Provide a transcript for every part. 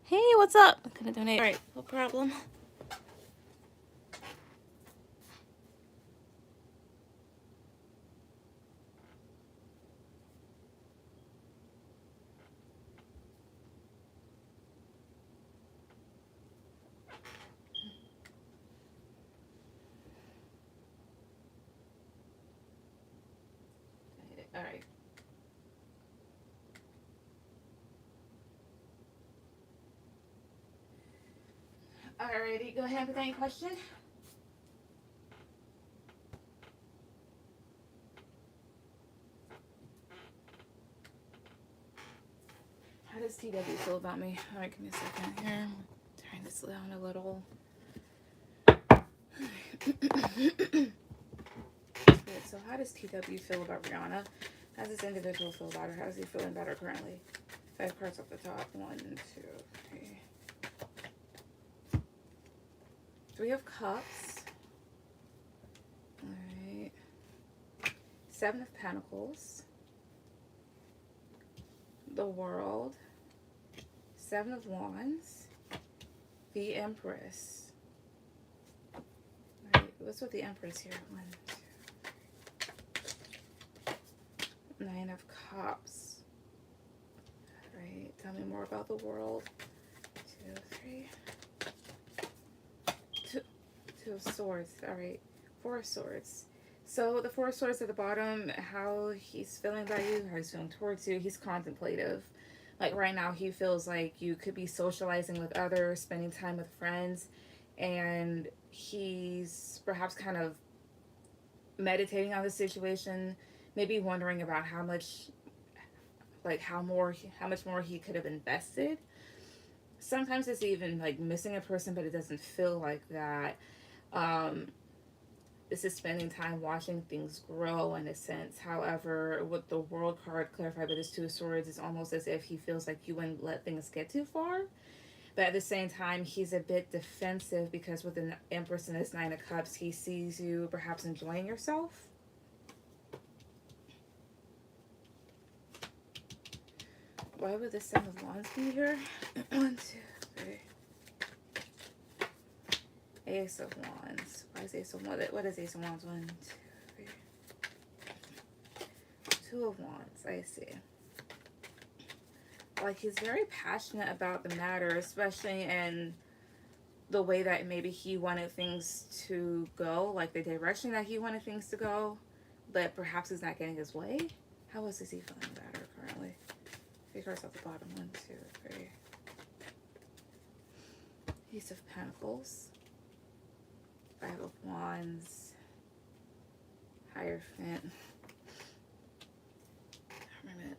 Hey, what's up? I'm gonna donate. All right, no problem. All right. Alrighty, go ahead with any question. How does TW feel about me? All right, give me a second here. Turn this down a little. Good, so how does TW feel about Rihanna? How does this individual feel about her? How is he feeling about her currently? 5 cards off the top. 1, 2, 3. 3 of Cups. Alright. 7 of Pentacles. The World. 7 of Wands. The Empress. Alright, what's with the Empress here? 1, 2. 9 of Cups. Alright, tell me more about the World. 2, 3. 2 of Swords. Alright, 4 of Swords. So the 4 of Swords at the bottom, how he's feeling about you, how he's feeling towards you, he's contemplative. Like right now he feels like you could be socializing with others, spending time with friends, and he's perhaps kind of meditating on the situation, maybe wondering about how much more he could have invested. Sometimes it's even like missing a person, but it doesn't feel like that. This is spending time watching things grow in a sense. However, with the World card clarified by this 2 of Swords, it's almost as if he feels like you wouldn't let things get too far. But at the same time, he's a bit defensive because with the Empress and his 9 of Cups, he sees you perhaps enjoying yourself. Why would the 7 of Wands be here? 1, 2, 3. Ace of Wands. Why is Ace of Wands? What is Ace of Wands? 1, 2, 3. 2 of Wands. I see. Like he's very passionate about the matter, especially in the way that maybe he wanted things to go, like the direction that he wanted things to go, but perhaps he's not getting his way. How is he feeling about her currently? 3 cards off the bottom. 1, 2, 3. Ace of Pentacles. 5 of Wands. Hierophant. Hermit.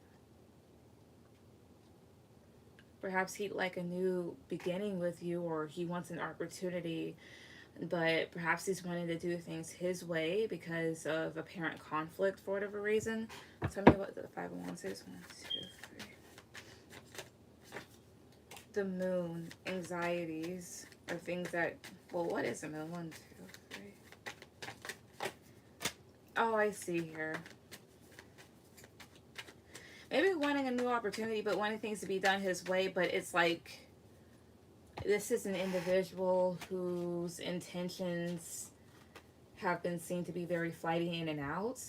Perhaps he'd like a new beginning with you, or he wants an opportunity, but perhaps he's wanting to do things his way because of apparent conflict for whatever reason. Tell me what the 5 of Wands is. 1, 2, 3. The Moon. Anxieties are things that, well, what is the Moon? 1, 2, 3. Oh, I see here. Maybe wanting a new opportunity, but wanting things to be done his way, but it's like this is an individual whose intentions have been seen to be very flighty in and out.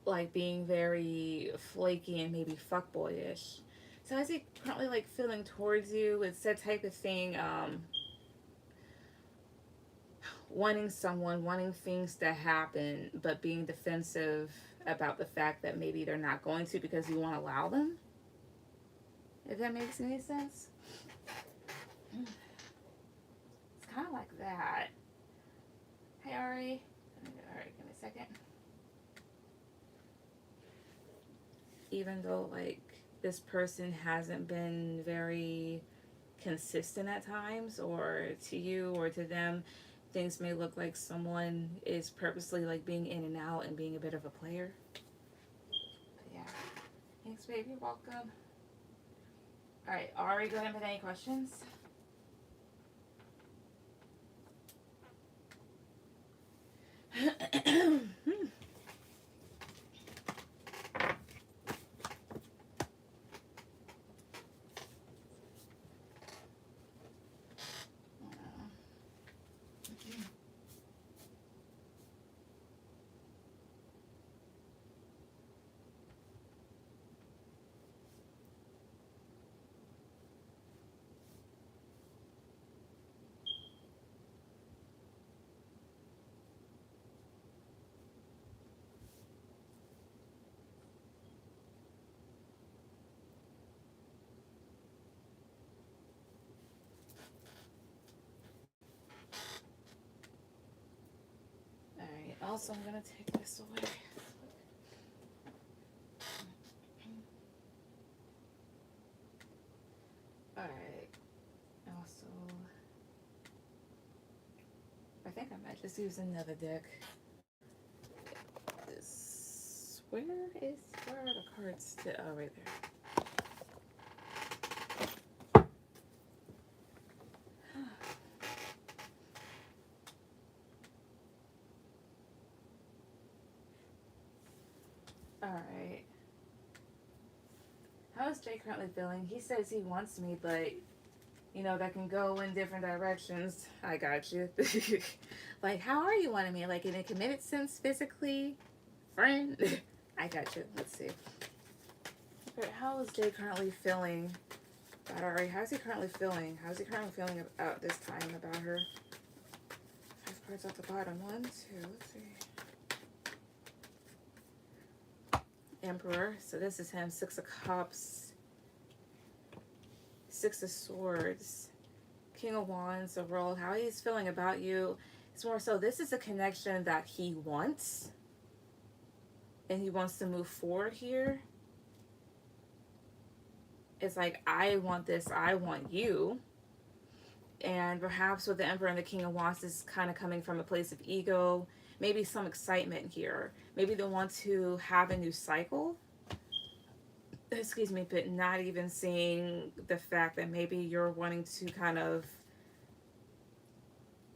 Like being very flaky and maybe fuckboyish. So is he currently like feeling towards you? It's that type of thing, wanting someone, wanting things to happen, but being defensive about the fact that maybe they're not going to because you won't allow them. If that makes any sense. It's kind of like that. Hey, Ari. Alright, give me a second. Even though, like, this person hasn't been very consistent at times, or to you or to them, things may look like someone is purposely like being in and out and being a bit of a player. But yeah. Thanks, babe. You're welcome. Alright, Ari, go ahead and put any questions. Also, I'm gonna take this away. Alright. Also, I think I might just use another deck. Where are the cards? Oh, right there. Alright. How is Jay currently feeling? He says he wants me, but, you know, that can go in different directions. I got you. Like, how are you wanting me? Like, in a committed sense, physically? Friend? I got you. Let's see. But how is Jay currently feeling? Alright, how's he currently feeling? How's he currently feeling about this time about her? 5 cards at the bottom. 1, 2, 3. Emperor. So this is him. 6 of Cups. 6 of Swords. King of Wands. The World. How he's feeling about you. It's more so this is a connection that he wants. And he wants to move forward here. It's like, I want this. I want you. And perhaps with the Emperor and the King of Wands, this is kind of coming from a place of ego. Maybe some excitement here. Maybe they want to have a new cycle. Excuse me, but not even seeing the fact that maybe you're wanting to kind of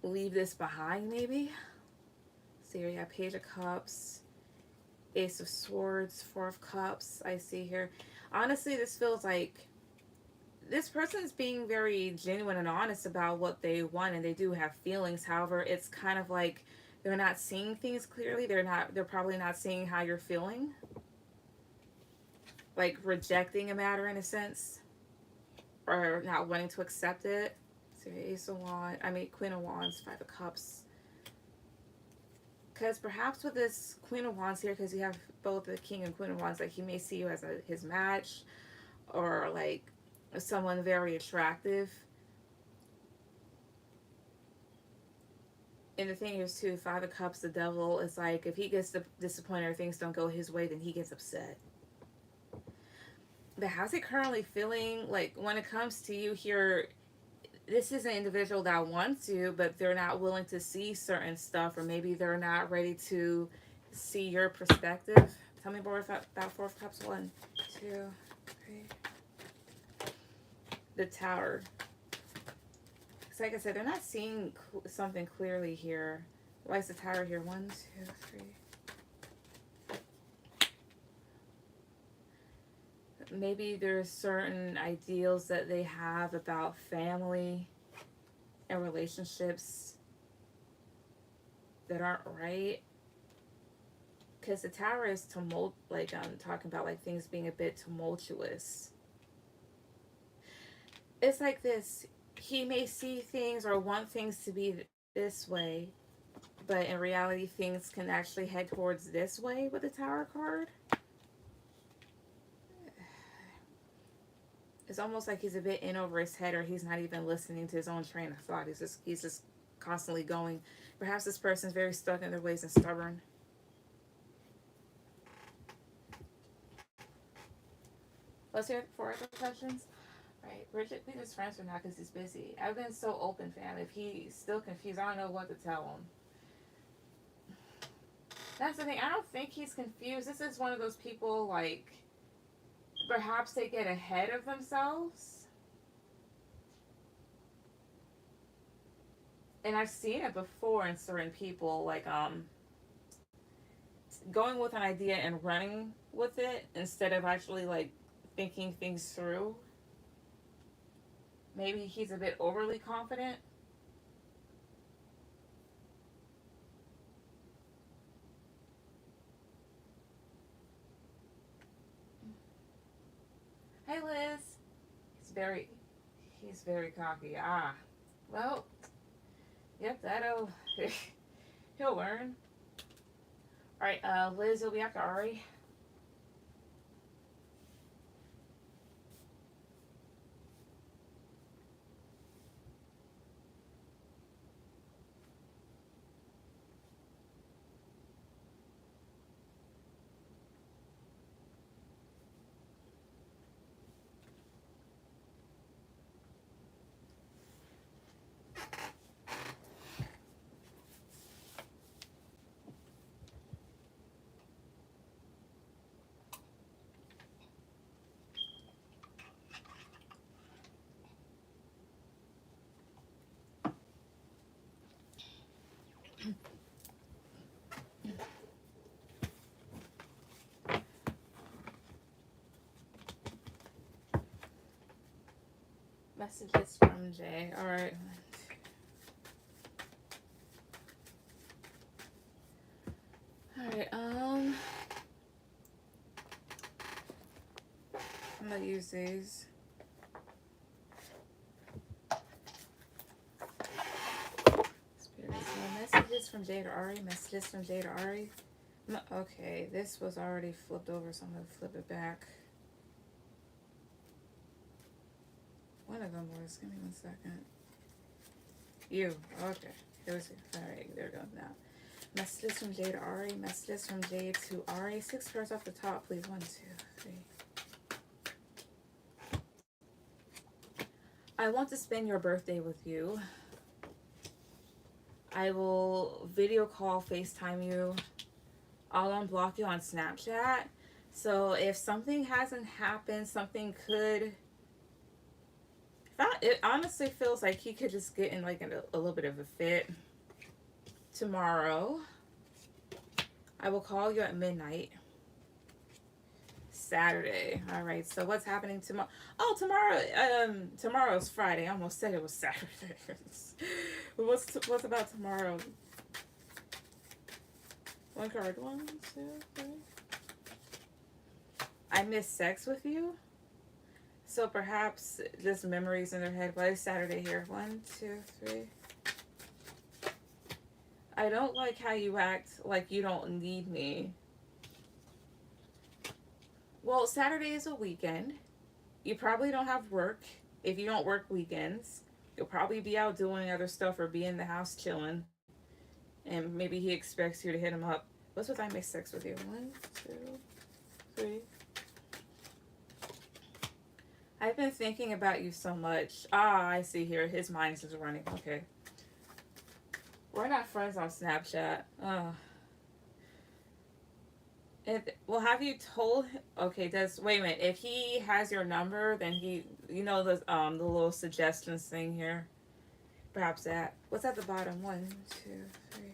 leave this behind, maybe. So here you have Page of Cups, Ace of Swords, 4 of Cups, I see here. Honestly, this feels like this person's being very genuine and honest about what they want, and they do have feelings. However, it's kind of like they're not seeing things clearly. They're probably not seeing how you're feeling. Like rejecting a matter in a sense. Or not wanting to accept it. So Ace of Wands, Queen of Wands, 5 of Cups. Because perhaps with this Queen of Wands here, because you have both the King and Queen of Wands, like he may see you as his match. Or like someone very attractive. And the thing is too, 5 of Cups, the Devil, is like if he gets disappointed or things don't go his way, then he gets upset. But how's he currently feeling? Like when it comes to you here, this is an individual that wants you, but they're not willing to see certain stuff, or maybe they're not ready to see your perspective. Tell me more about 4 of Cups. 1, 2, 3. The Tower. It's like I said, they're not seeing something clearly here. Why is the Tower here? 1, 2, 3. Maybe there's certain ideals that they have about family and relationships that aren't right. Because the Tower is like I'm talking about, like things being a bit tumultuous. It's like this. He may see things or want things to be this way, but in reality things can actually head towards this way with the Tower card. It's almost like he's a bit in over his head, or he's not even listening to his own train of thought. He's just constantly going. Perhaps this person's very stuck in their ways and stubborn. Let's hear 4 other questions. Right, Bridget, we just friends for now because he's busy. I've been so open, fam. If he's still confused, I don't know what to tell him. That's the thing. I don't think he's confused. This is one of those people, like, perhaps they get ahead of themselves. And I've seen it before in certain people, like, going with an idea and running with it instead of actually, like, thinking things through. Maybe he's a bit overly confident. Hey, Liz. He's very cocky. Ah. Well, yep, he'll learn. Alright, Liz, you'll be after Ari. Messages from Jay. All right. All right. I'm gonna use these. Spirit. So messages from Jay to Ari. Messages from Jay to Ari. Okay, this was already flipped over, so I'm gonna flip it back. One of them was. Give me 1 second. You. Okay. It was. Alright, there it goes now. Messages from Jay to Ari. Messages from Jay to Ari. 6 cards off the top, please. 1, 2, 3. I want to spend your birthday with you. I will video call, FaceTime you. I'll unblock you on Snapchat. So if something hasn't happened, something could... It honestly feels like he could just get in like a little bit of a fit. Tomorrow, I will call you at midnight. Saturday. All right. So what's happening tomorrow? Oh, tomorrow's Friday. I almost said it was Saturday. What's about tomorrow? 1 card. 1, 2, 3. I miss sex with you. So perhaps just memories in their head. Why is Saturday here? 1, 2, 3. I don't like how you act like you don't need me. Well, Saturday is a weekend. You probably don't have work. If you don't work weekends, you'll probably be out doing other stuff or be in the house chilling. And maybe he expects you to hit him up. What's with I make sex with you? 1, 2, 3. I've been thinking about you so much. Ah, I see here. His mind is just running. Okay. We're not friends on Snapchat. Well, have you told him? Okay, wait a minute. If he has your number, then you know the little suggestions thing here. Perhaps that. What's at the bottom? 1, 2, 3.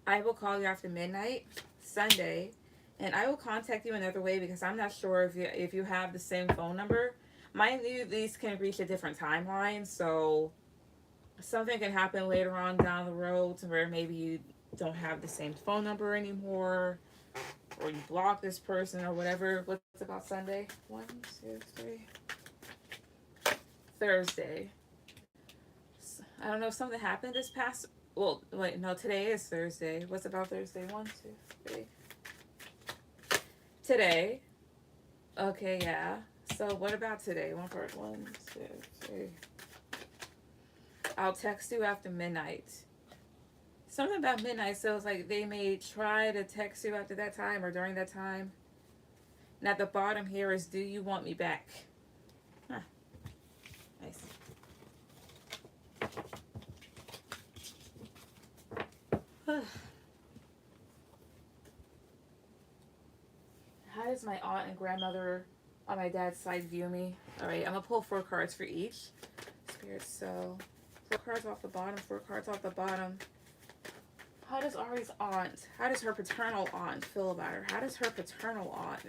I will call you after midnight, Sunday, and I will contact you another way because I'm not sure if you have the same phone number. Mind you, these can reach a different timeline, so something can happen later on down the road to where maybe you don't have the same phone number anymore, or you block this person or whatever. What's about Sunday? 1, 2, 3. Thursday. I don't know if something happened this past... Well, wait, no, today is Thursday. What's about Thursday? 1, 2, 3. Today. Okay, yeah. So what about today? 1 part. 1, 2, 3. I'll text you after midnight. Something about midnight, so it's like they may try to text you after that time or during that time. And at the bottom here is, do you want me back? Huh. Nice. How does my aunt and grandmother on my dad's side view me? All right, I'm going to pull 4 cards for each. Spirit, so 4 cards off the bottom, 4 cards off the bottom. How does Ari's aunt, how does her paternal aunt feel about her? How does her paternal aunt,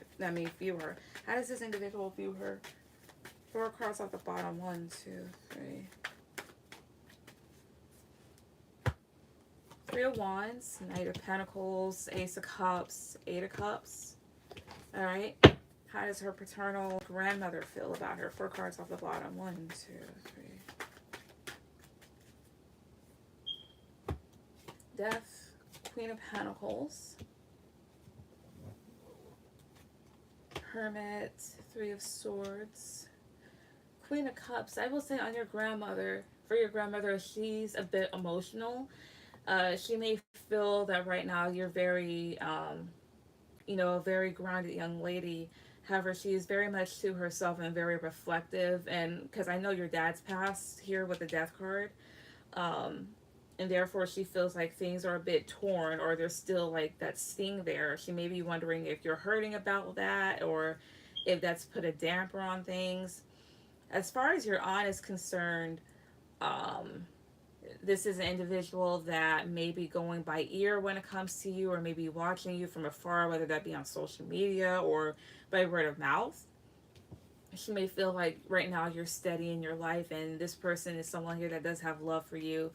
view her? How does this individual view her? 4 cards off the bottom. 1, 2, 3. 3 of Wands, Knight of Pentacles, Ace of Cups, 8 of Cups. All right. How does her paternal grandmother feel about her? 4 cards off the bottom. 1, 2, 3. Death, Queen of Pentacles, Hermit, 3 of Swords, Queen of Cups. I will say on your grandmother, for your grandmother, she's a bit emotional. She may feel that right now you're very, a very grounded young lady. However, she is very much to herself and very reflective. And because I know your dad's passed here with the Death card. And therefore she feels like things are a bit torn, or there's still like that sting there. She may be wondering if you're hurting about that, or if that's put a damper on things. As far as your aunt is concerned, this is an individual that may be going by ear when it comes to you, or maybe watching you from afar, whether that be on social media or by word of mouth. She may feel like right now you're steady in your life, and this person is someone here that does have love for you,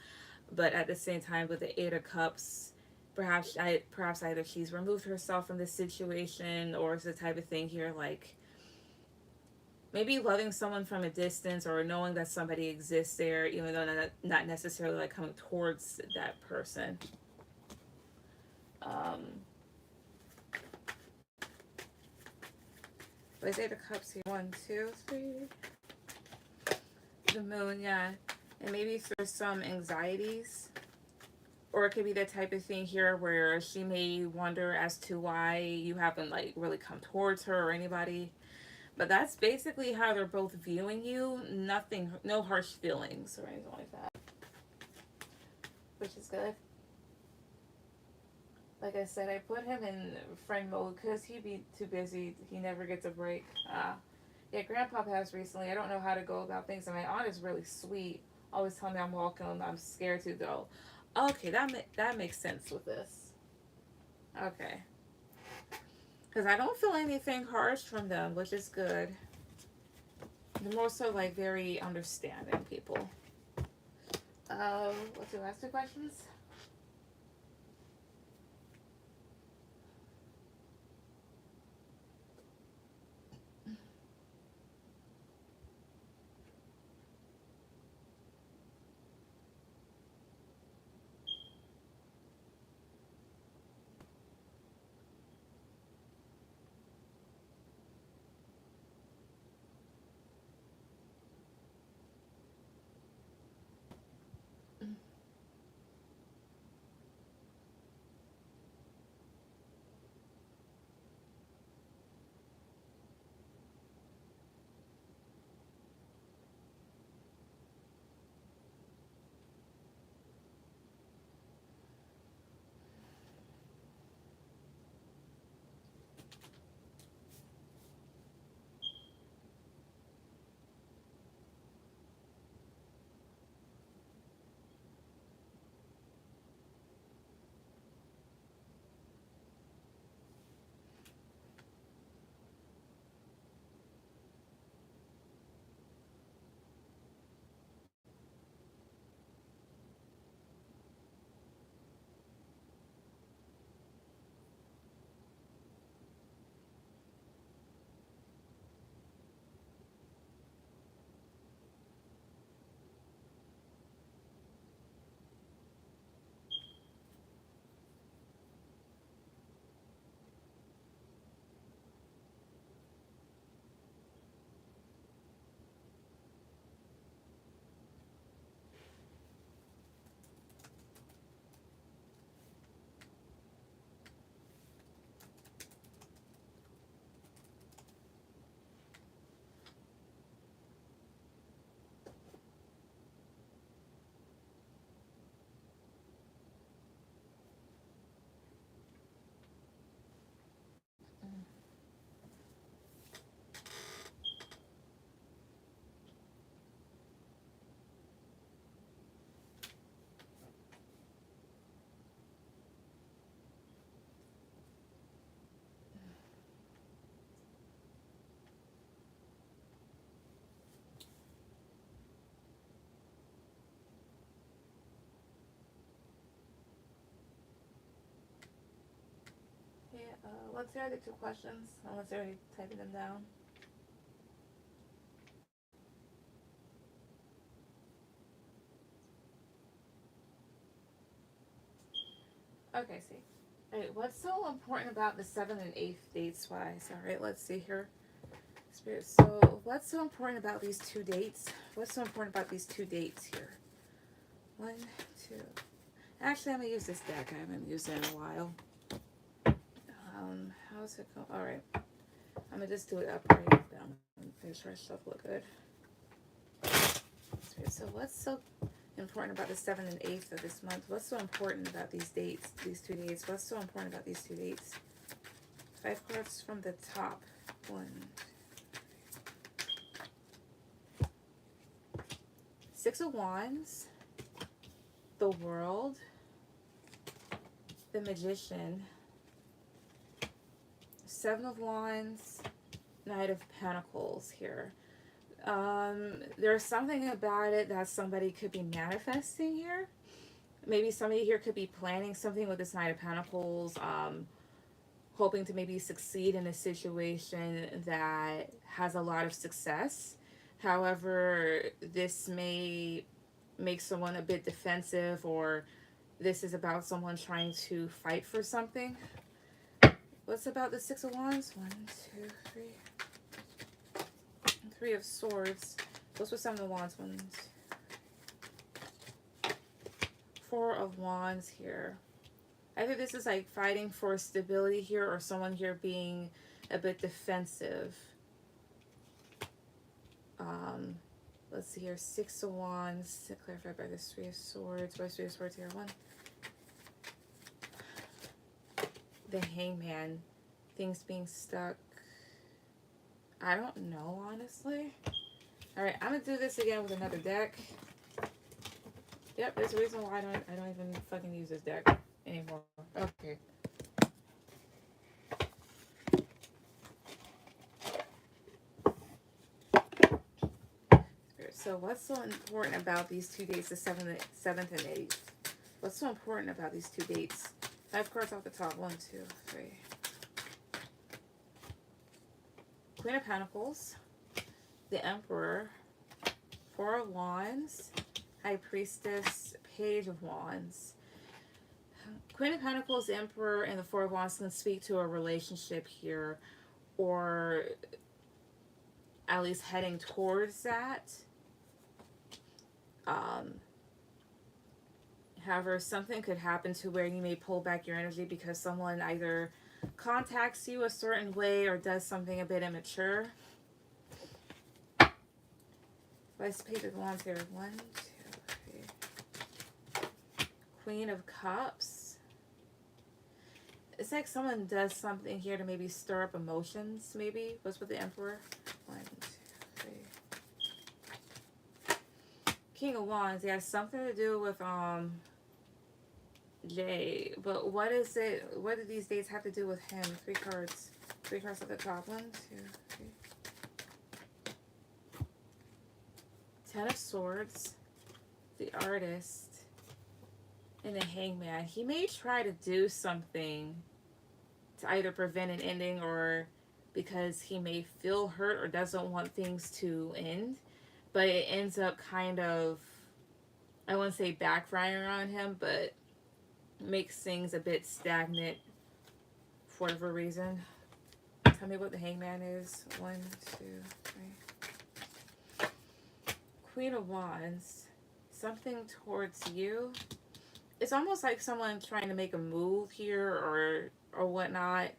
but at the same time, with the Eight of Cups, perhaps either she's removed herself from this situation, or it's the type of thing here like maybe loving someone from a distance, or knowing that somebody exists there, even though not necessarily like coming towards that person. Um, but Eight of Cups here. 1, 2, 3. The Moon, yeah. And maybe there's some anxieties. Or it could be the type of thing here where she may wonder as to why you haven't like really come towards her or anybody. But that's basically how they're both viewing you. Nothing, no harsh feelings or anything like that. Which is good. Like I said, I put him in friend mode because he'd be too busy. He never gets a break. Yeah, Grandpa passed recently. I don't know how to go about things. And my aunt is really sweet. Always tell me I'm welcome. I'm scared to though. Okay, that makes sense with this. Okay. Because I don't feel anything harsh from them, which is good. They're more so like very understanding people. What's your last two questions? Yeah, what's the other two questions? Unless they're already typing them down. Okay, see. Alright, what's so important about the 7th and 8th dates wise? Alright, let's see here. Spirit, so what's so important about these two dates? What's so important about these two dates here? 1, 2. Actually, I'm going to use this deck. I haven't used it in a while. How's it going? Alright. I'm going to just do it upright. Down. Make sure I shuffle it good. Spirit, so what's so important about the 7th and 8th of this month? What's so important about these dates, these two dates? What's so important about these two dates? 5 cards from the top. 1, 6 of Wands, the World, the Magician, 7 of Wands, Knight of Pentacles here. There's something about it that somebody could be manifesting here. Maybe somebody here could be planning something with this Knight of Pentacles, hoping to maybe succeed in a situation that has a lot of success. However, this may make someone a bit defensive, or this is about someone trying to fight for something. What's about the Six of Wands? 1, 2, 3. Three of Swords. What's with some of the Wands ones? Four of Wands here. I think this is like fighting for stability here, or someone here being a bit defensive. Let's see here. Six of Wands, clarified by the Three of Swords. What's Three of Swords here? One. The Hangman. Things being stuck. I don't know, honestly. Alright, I'm gonna do this again with another deck. Yep, there's a reason why I don't even fucking use this deck anymore. Okay. So what's so important about these two dates, the 7th and 8th? What's so important about these two dates? 5 cards off the top. 1, 2, 3. Queen of Pentacles, the Emperor, Four of Wands, High Priestess, Page of Wands. Queen of Pentacles, the Emperor, and the Four of Wands can speak to a relationship here, or at least heading towards that. However, something could happen to where you may pull back your energy because someone either contacts you a certain way or does something a bit immature. Let's Page of Wands here. 1, 2, 3. Queen of Cups. It's like someone does something here to maybe stir up emotions, maybe. What's with the Emperor? 1, 2, 3. King of Wands. It has something to do with Jay. But what is it? What do these dates have to do with him? 3 cards. 3 cards at the top. 1, 2, 3. 10 of Swords. The Artist. And the Hangman. He may try to do something to either prevent an ending, or because he may feel hurt or doesn't want things to end. But it ends up kind of, I wouldn't say backfiring on him, but makes things a bit stagnant for whatever reason. Tell me what the Hangman is. 1, 2, 3. Queen of Wands. Something towards you. It's almost like someone trying to make a move here or whatnot,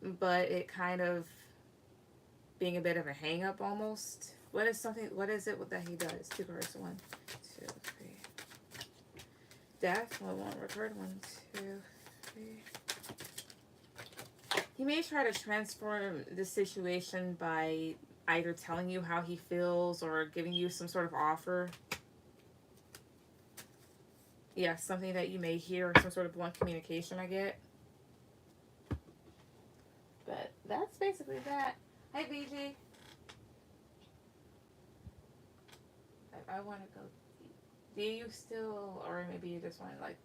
but it kind of being a bit of a hang up almost. What is it that he does? 2 cards. 1, 2, 3. Death. 1 record. 1, 2, 3. He may try to transform the situation by either telling you how he feels or giving you some sort of offer. Yeah, something that you may hear, some sort of blunt communication I get. But that's basically that. Hi, BG. I want to go. Do you still, or maybe you just want to like.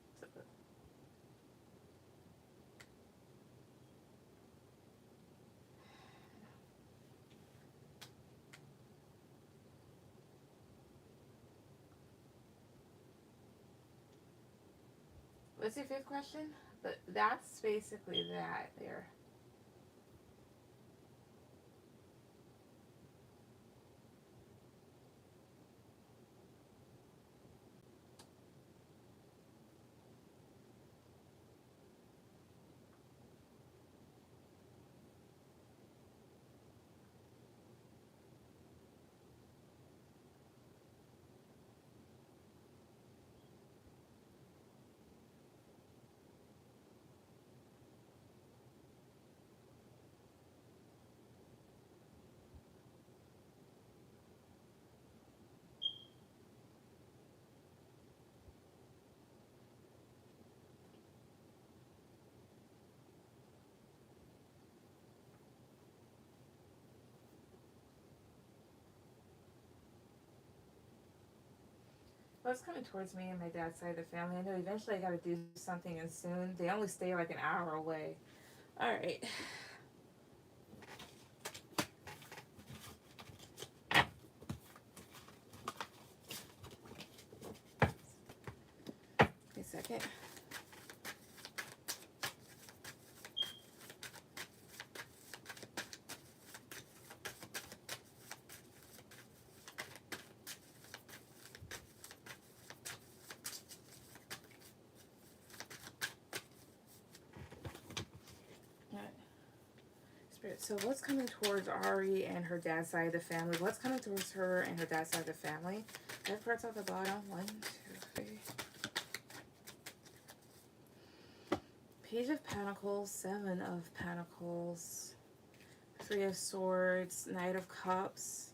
What's your 5th question? But that's basically that there. What's coming towards me and my dad's side of the family? I know eventually I got to do something, and soon. They only stay like an hour away. All right. Wait a second. All right. Spirit. So what's coming towards Ari and her dad's side of the family? What's coming towards her and her dad's side of the family? That part's at the bottom. 1, 2, 3. Page of Pentacles, 7 of Pentacles, 3 of Swords, Knight of Cups,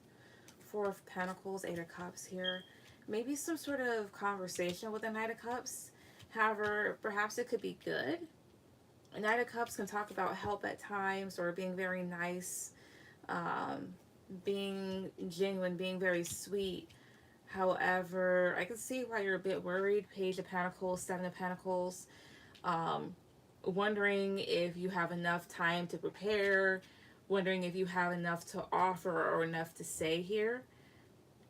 4 of Pentacles, 8 of Cups here. Maybe some sort of conversation with the Knight of Cups. However, perhaps it could be good. A Knight of Cups can talk about help at times, or being very nice, being genuine, being very sweet. However, I can see why you're a bit worried. Page of Pentacles, 7 of Pentacles. Wondering if you have enough time to prepare, wondering if you have enough to offer or enough to say here.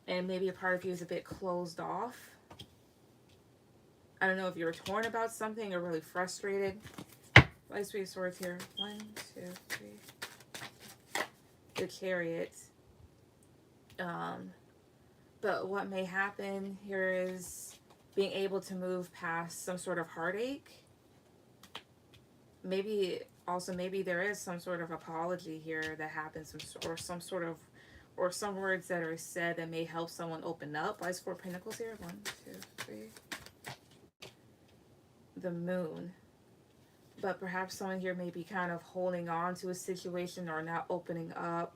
And maybe a part of you is a bit closed off. I don't know if you're torn about something or really frustrated. Why 3 of Swords here? 1, 2, 3. The Chariot. But what may happen here is being able to move past some sort of heartache. Maybe also, maybe there is some sort of apology here that happens, or some sort of, or some words that are said that may help someone open up. Why is 4 Pentacles here? 1, 2, 3. The Moon. But perhaps someone here may be kind of holding on to a situation or not opening up,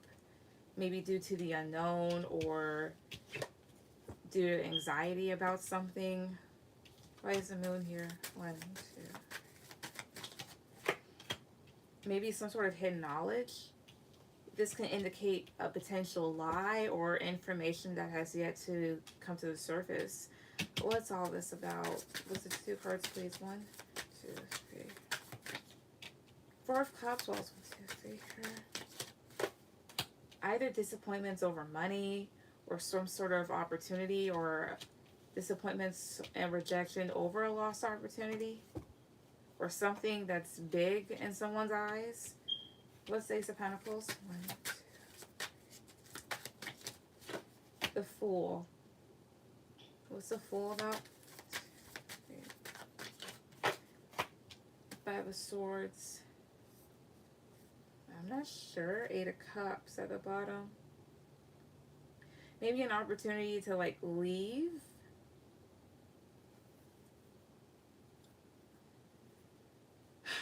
maybe due to the unknown or due to anxiety about something. Why is the Moon here? 1, 2. Maybe some sort of hidden knowledge. This can indicate a potential lie or information that has yet to come to the surface. What's all this about? What's the 2 cards, please? 1, 2, 3. 4 of Cups. Well, 1, 2, 3 here. Either disappointments over money, or some sort of opportunity, or disappointments and rejection over a lost opportunity, or something that's big in someone's eyes. What's the Ace of Pentacles? 1, 2. The Fool. What's the Fool about? 2, 3. 5 of Swords. I'm not sure. 8 of Cups at the bottom. Maybe an opportunity to like leave.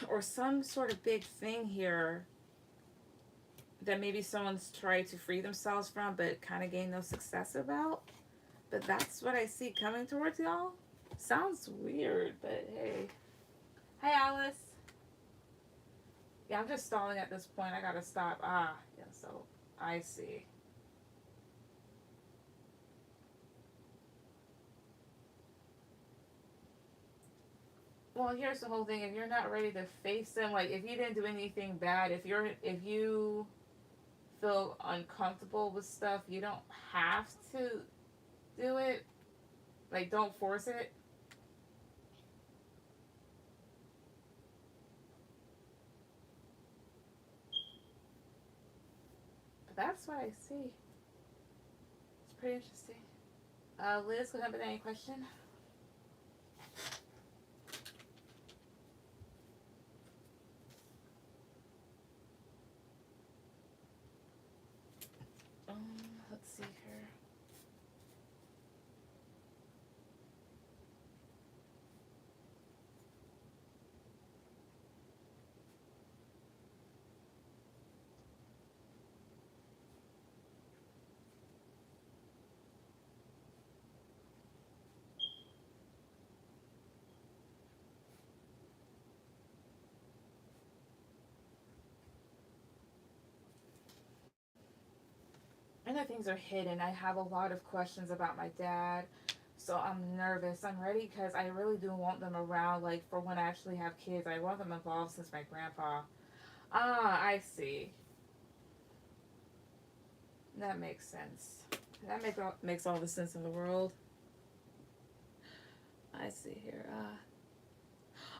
Or some sort of big thing here that maybe someone's tried to free themselves from but kind of gained no success about. But that's what I see coming towards y'all. Sounds weird, but hey. Hi, Alice. Yeah, I'm just stalling at this point. I gotta stop. Ah, yeah, so I see. Well, here's the whole thing. If you're not ready to face them, like if you didn't do anything bad, if you feel uncomfortable with stuff, you don't have to do it. Like, don't force it. But that's what I see. It's pretty interesting. Liz, go ahead with any question. Let's see here. I know things are hidden. I have a lot of questions about my dad. So I'm nervous. I'm ready because I really do want them around, like for when I actually have kids. I want them involved since my grandpa. Ah, I see. That makes sense. Makes all the sense in the world. I see here.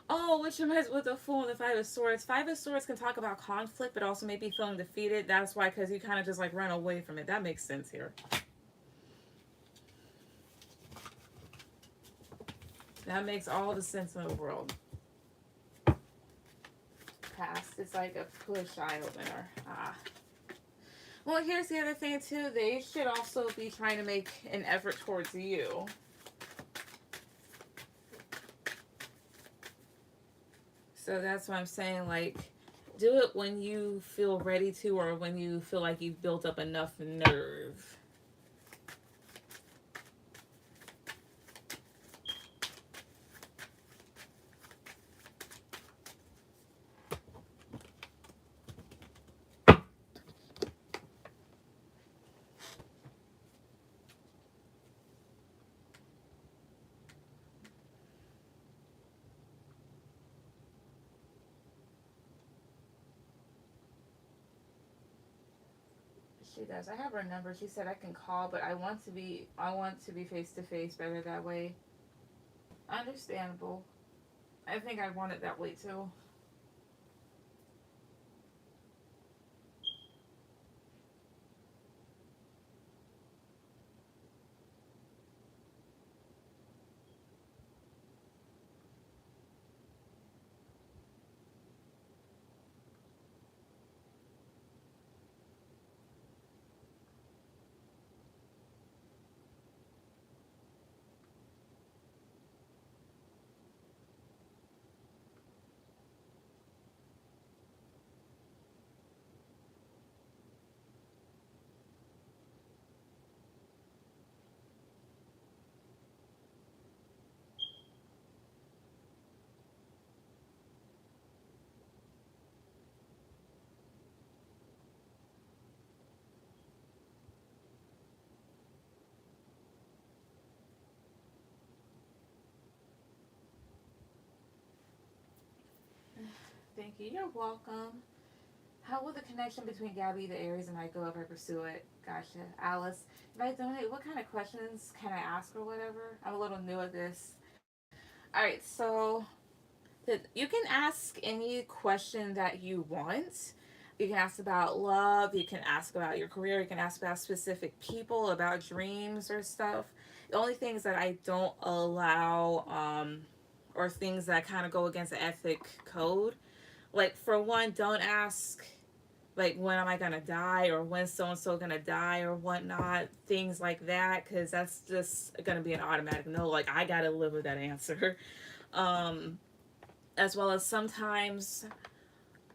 Oh, which reminds with the Fool and the Five of Swords. Five of Swords can talk about conflict, but also maybe feeling defeated. That's why, because you kind of just like run away from it. That makes sense here. That makes all the sense in the world. Past. It's like a push eye opener. Ah. Well, here's the other thing too. They should also be trying to make an effort towards you. So that's why I'm saying, like, do it when you feel ready to, or when you feel like you've built up enough nerve. She does. I have her number. She said I can call, but I want to be face to face better that way. Understandable. I think I want it that way too. Thank you. You're welcome. How will the connection between Gabby, the Aries, and I go if I pursue it? Gotcha. Alice, if I donate, what kind of questions can I ask or whatever? I'm a little new at this. All right, so you can ask any question that you want. You can ask about love. You can ask about your career. You can ask about specific people, about dreams or stuff. The only things that I don't allow, or things that kind of go against the ethic code, like for one, don't ask like when am I gonna die or when so and so gonna die or whatnot, things like that, because that's just gonna be an automatic no. Like I gotta live with that answer. Um, as well as sometimes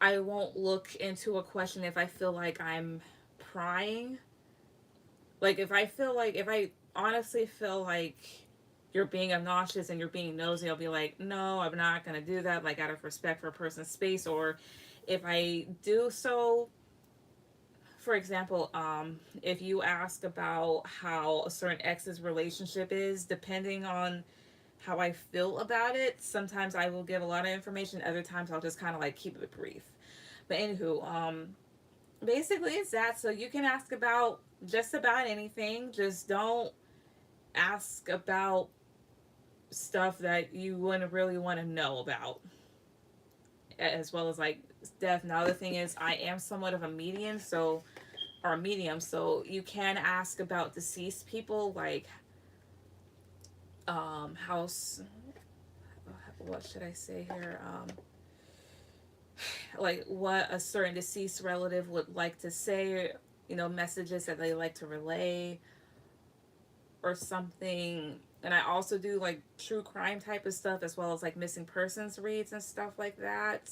I won't look into a question if I feel like I'm prying. Like if I honestly feel like you're being obnoxious and you're being nosy, I'll be like, no, I'm not gonna do that. Like out of respect for a person's space, or if I do so, for example, if you ask about how a certain ex's relationship is, depending on how I feel about it, sometimes I will give a lot of information. Other times I'll just kind of like keep it brief. But anywho, basically it's that. So you can ask about just about anything. Just don't ask about stuff that you wouldn't really want to know about, as well as like death. Now the thing is, I am somewhat of a medium, so or a medium, so you can ask about deceased people, like house. What should I say here? Like what a certain deceased relative would like to say, messages that they like to relay or something. And I also do like true crime type of stuff, as well as like missing persons reads and stuff like that.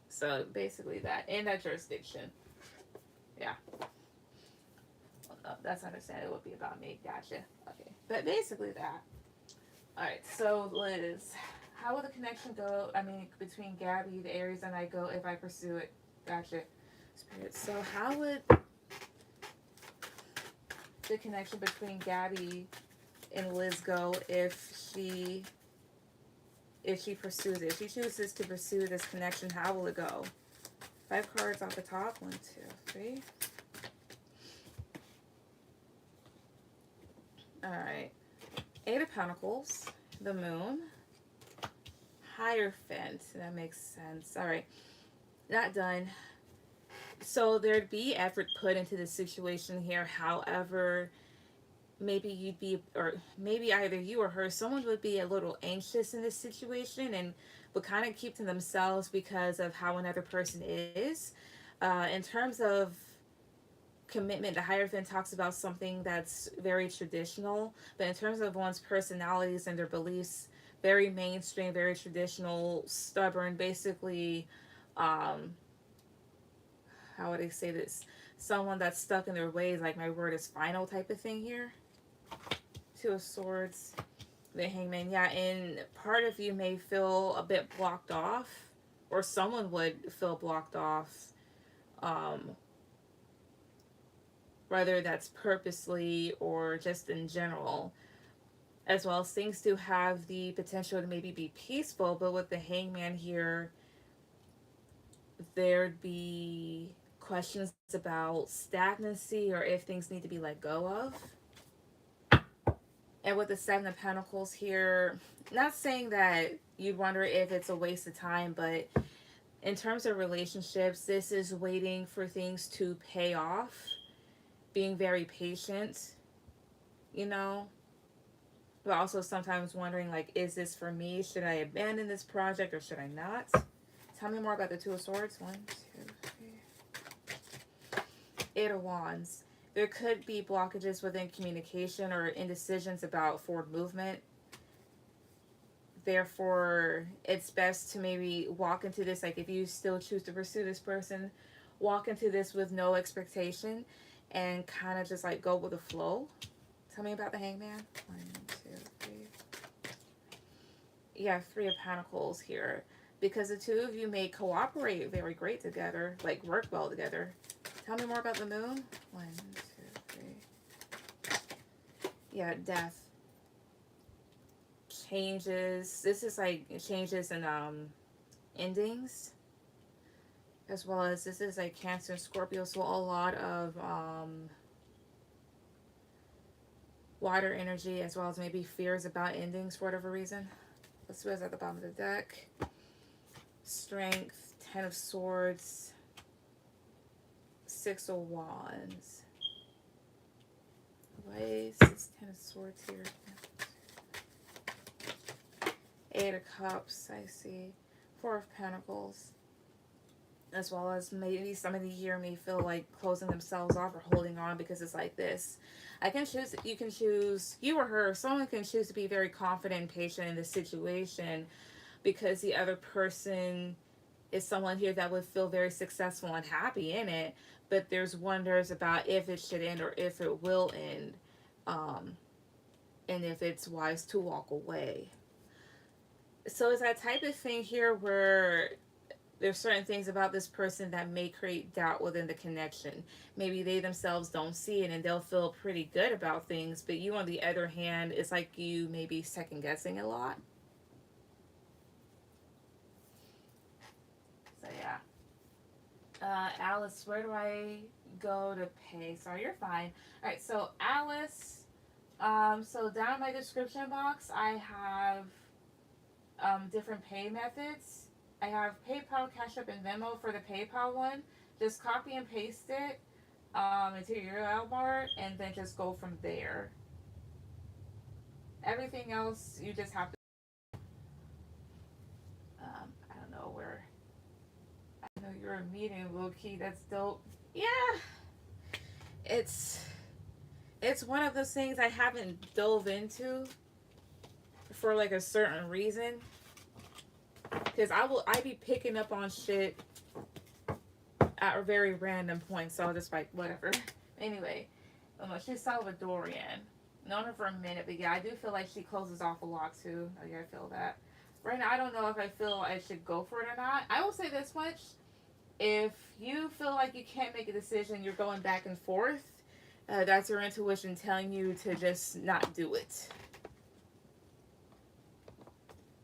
So basically that in that jurisdiction. Yeah. That's understandable. It would be about me. Gotcha. Okay. But basically that. Alright, so Liz, how will the connection go? I mean, between Gabby, the Aries, and I go if I pursue it? Gotcha. Spirit. So how would the connection between Gabby and Liz go if she pursues it. If she chooses to pursue this connection, how will it go? 5 cards off the top. 1, 2, 3. Alright. 8 of Pentacles. The Moon. Hierophant. That makes sense. Alright. Not done. So there'd be effort put into the situation here. However, maybe you'd be, or maybe either you or her, someone would be a little anxious in this situation and would kind of keep to themselves because of how another person is. In terms of commitment, the Hierophant talks about something that's very traditional, but in terms of one's personalities and their beliefs, very mainstream, very traditional, stubborn, basically, how would I say this? Someone that's stuck in their ways, like my word is final type of thing here. 2 of Swords, the Hangman. Yeah, and part of you may feel a bit blocked off, or someone would feel blocked off, whether that's purposely or just in general. As well as things do have the potential to maybe be peaceful, but with the Hangman here, there'd be questions about stagnancy or if things need to be let go of. And with the 7 of Pentacles here, not saying that you'd wonder if it's a waste of time, but in terms of relationships, this is waiting for things to pay off, being very patient, you know, but also sometimes wondering, like, is this for me? Should I abandon this project or should I not? Tell me more about the 2 of Swords. 1, 2, 3. 8 of Wands. There could be blockages within communication or indecisions about forward movement. Therefore, it's best to maybe walk into this, like if you still choose to pursue this person, walk into this with no expectation and kind of just like go with the flow. Tell me about the Hangman. 1, 2, 3. Yeah, 3 of Pentacles here. Because the 2 of you may cooperate very great together, like work well together. Tell me more about the Moon. 1, 2, 3. Yeah, Death. Changes. This is like changes and endings. As well as this is like Cancer and Scorpio, so a lot of water energy, as well as maybe fears about endings for whatever reason. Let's see what's at the bottom of the deck. Strength, 10 of Swords, 6 of Wands. Why is this 10 of Swords here? 8 of Cups, I see. 4 of Pentacles. As well as maybe some of the year may feel like closing themselves off or holding on because it's like this. I can choose, you can choose, you or her, someone can choose to be very confident and patient in this situation because the other person is someone here that would feel very successful and happy in it, but there's wonders about if it should end or if it will end, and if it's wise to walk away. So it's that type of thing here where there's certain things about this person that may create doubt within the connection. Maybe they themselves don't see it and they'll feel pretty good about things, but you on the other hand, it's like you may be second guessing a lot. So yeah. Alice, where do I go to pay? Sorry, you're fine. Alright, so Alice, so down in my description box, I have different pay methods. I have PayPal, Cashapp, and Venmo for the PayPal one. Just copy and paste it into your URL bar and then just go from there. Everything else, you just have to, I don't know where, I know you're a meeting, low-key, that's dope. Yeah, it's one of those things I haven't dove into for like a certain reason. Because I be picking up on shit at a very random point, so I'll just like, whatever. Anyway, she's Salvadorian. Known her for a minute, but yeah, I do feel like she closes off a lot too. Oh yeah, I feel that. Right now, I don't know if I feel I should go for it or not. I will say this much. If you feel like you can't make a decision, you're going back and forth, That's your intuition telling you to just not do it.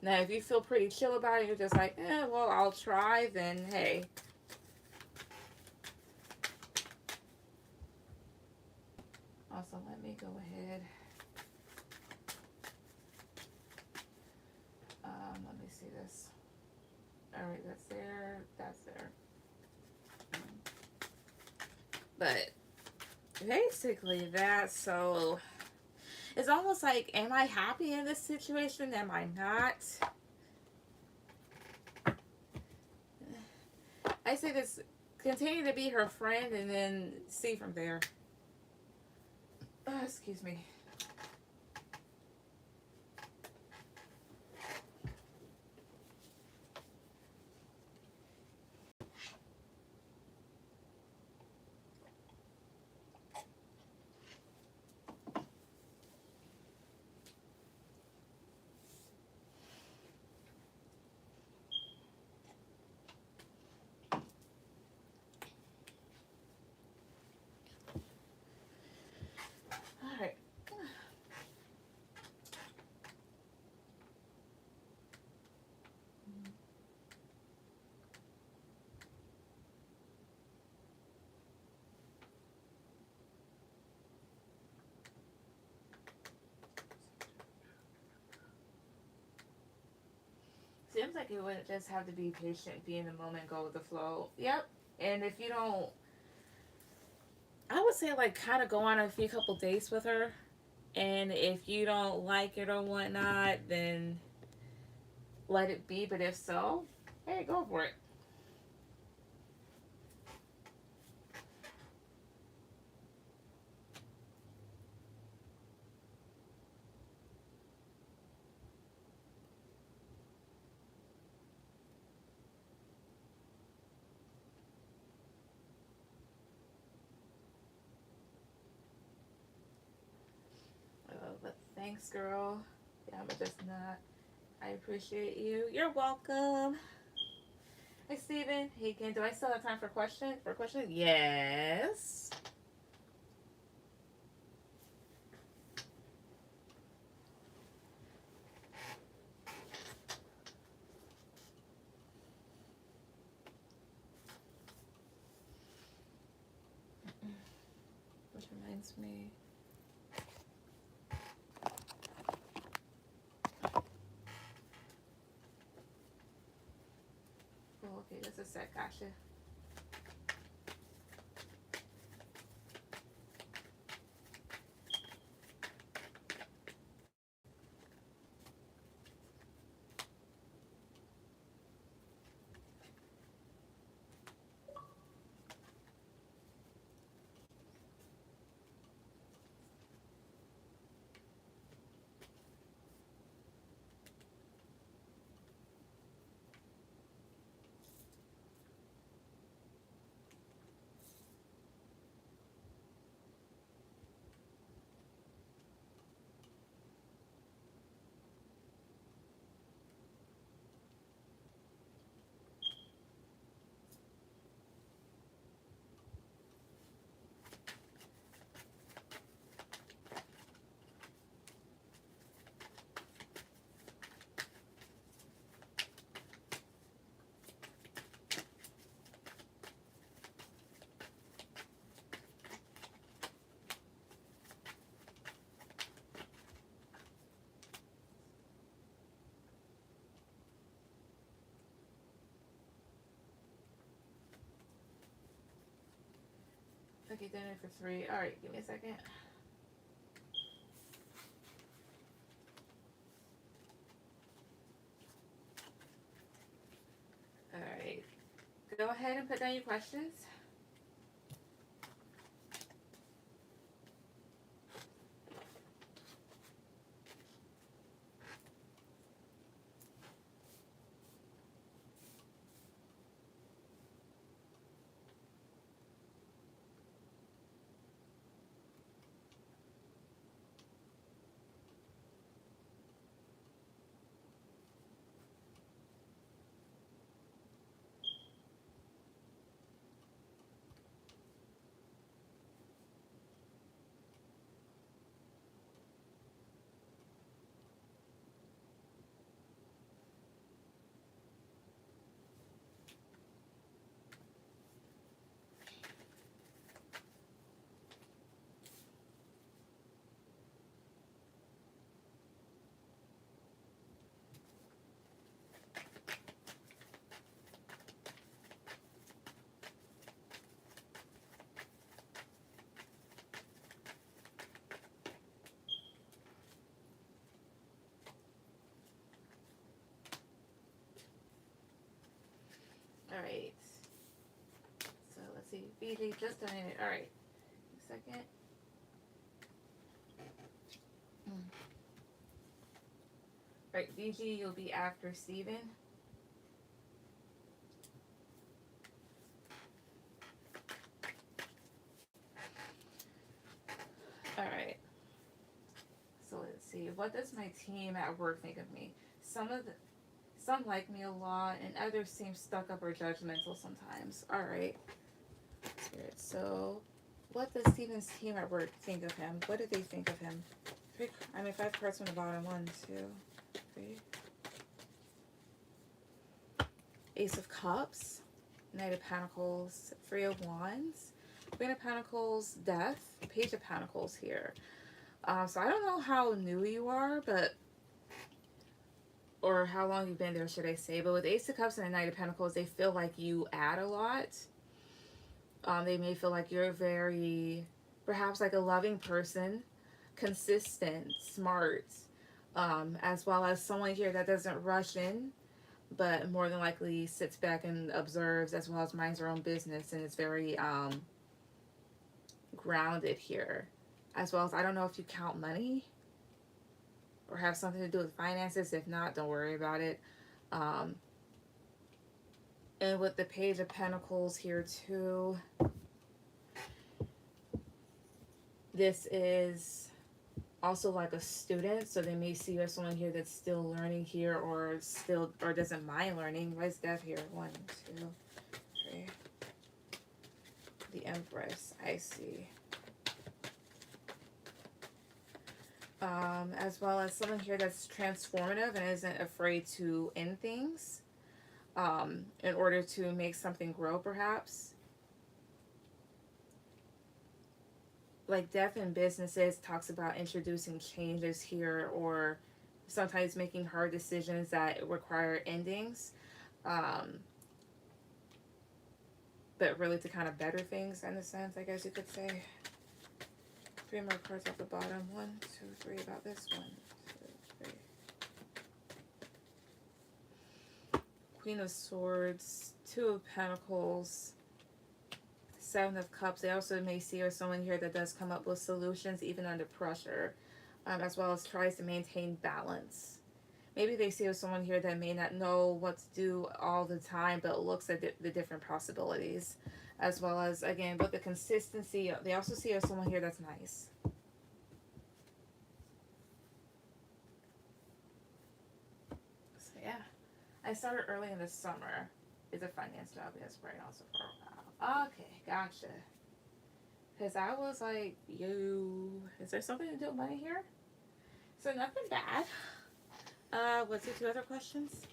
Now, if you feel pretty chill about it, you're just like, well, I'll try, then hey. Also, let me go ahead. Let me see this. All right, that's there. That's there. But basically, that's so. It's almost like, am I happy in this situation? Am I not? I say this, continue to be her friend and then see from there. Excuse me. All right. Seems like you would just have to be patient, be in the moment, go with the flow. Yep. And if you don't, I would say like kind of go on a few couple dates with her. And if you don't like it or whatnot, then let it be. But if so, hey, go for it. But thanks, girl. Yeah, I'm just not. I appreciate you. You're welcome. Hey, Steven. Hey, Ken. Do I still have time for question? For a question? Yes. Which reminds me. Oh, okay. Just a sec, Kasha. Okay, dinner for 3. All right, give me a second. All right. Go ahead and put down your questions. right. So let's see. BJ just donated. All right. A second. Right, BG, you'll be after Steven. All right. So let's see. What does my team at work think of me? Some like me a lot, and others seem stuck up or judgmental sometimes. All right. Spirit. So, what does Steven's team at work think of him? What do they think of him? Five cards from the bottom. 1, 2, 3. Ace of Cups, Knight of Pentacles, Three of Wands, Queen of Pentacles, Death, Page of Pentacles here. So I don't know how new you are, but, or how long you've been there, should I say. But with Ace of Cups and the Knight of Pentacles, they feel like you add a lot. They may feel like you're very, perhaps like a loving person, consistent, smart, as well as someone here that doesn't rush in, but more than likely sits back and observes, as well as minds their own business, and is very grounded here. As well as, I don't know if you count money or have something to do with finances. If not, don't worry about it. And with the Page of Pentacles here too, this is also like a student, so they may see you as someone here that's still learning here, or doesn't mind learning. Why is Death here? 1, 2, 3. The Empress, I see. As well as someone here that's transformative and isn't afraid to end things, in order to make something grow, perhaps. Like Death in businesses talks about introducing changes here, or sometimes making hard decisions that require endings, but really to kind of better things, in a sense, I guess you could say. 3 more cards off the bottom. 1, 2, 3. About this. 1, 2, 3. Queen of Swords, 2 of Pentacles, 7 of Cups. They also may see or someone here that does come up with solutions even under pressure, as well as tries to maintain balance. Maybe they see someone here that may not know what to do all the time, but looks at the different possibilities. As well as, again, with the consistency, they also see someone here that's nice. So yeah, I started early in the summer. It's a finance job, yes, right, also for a while. Okay, gotcha. Because I was like, is there something to do with money here? So nothing bad. What's your 2 other questions?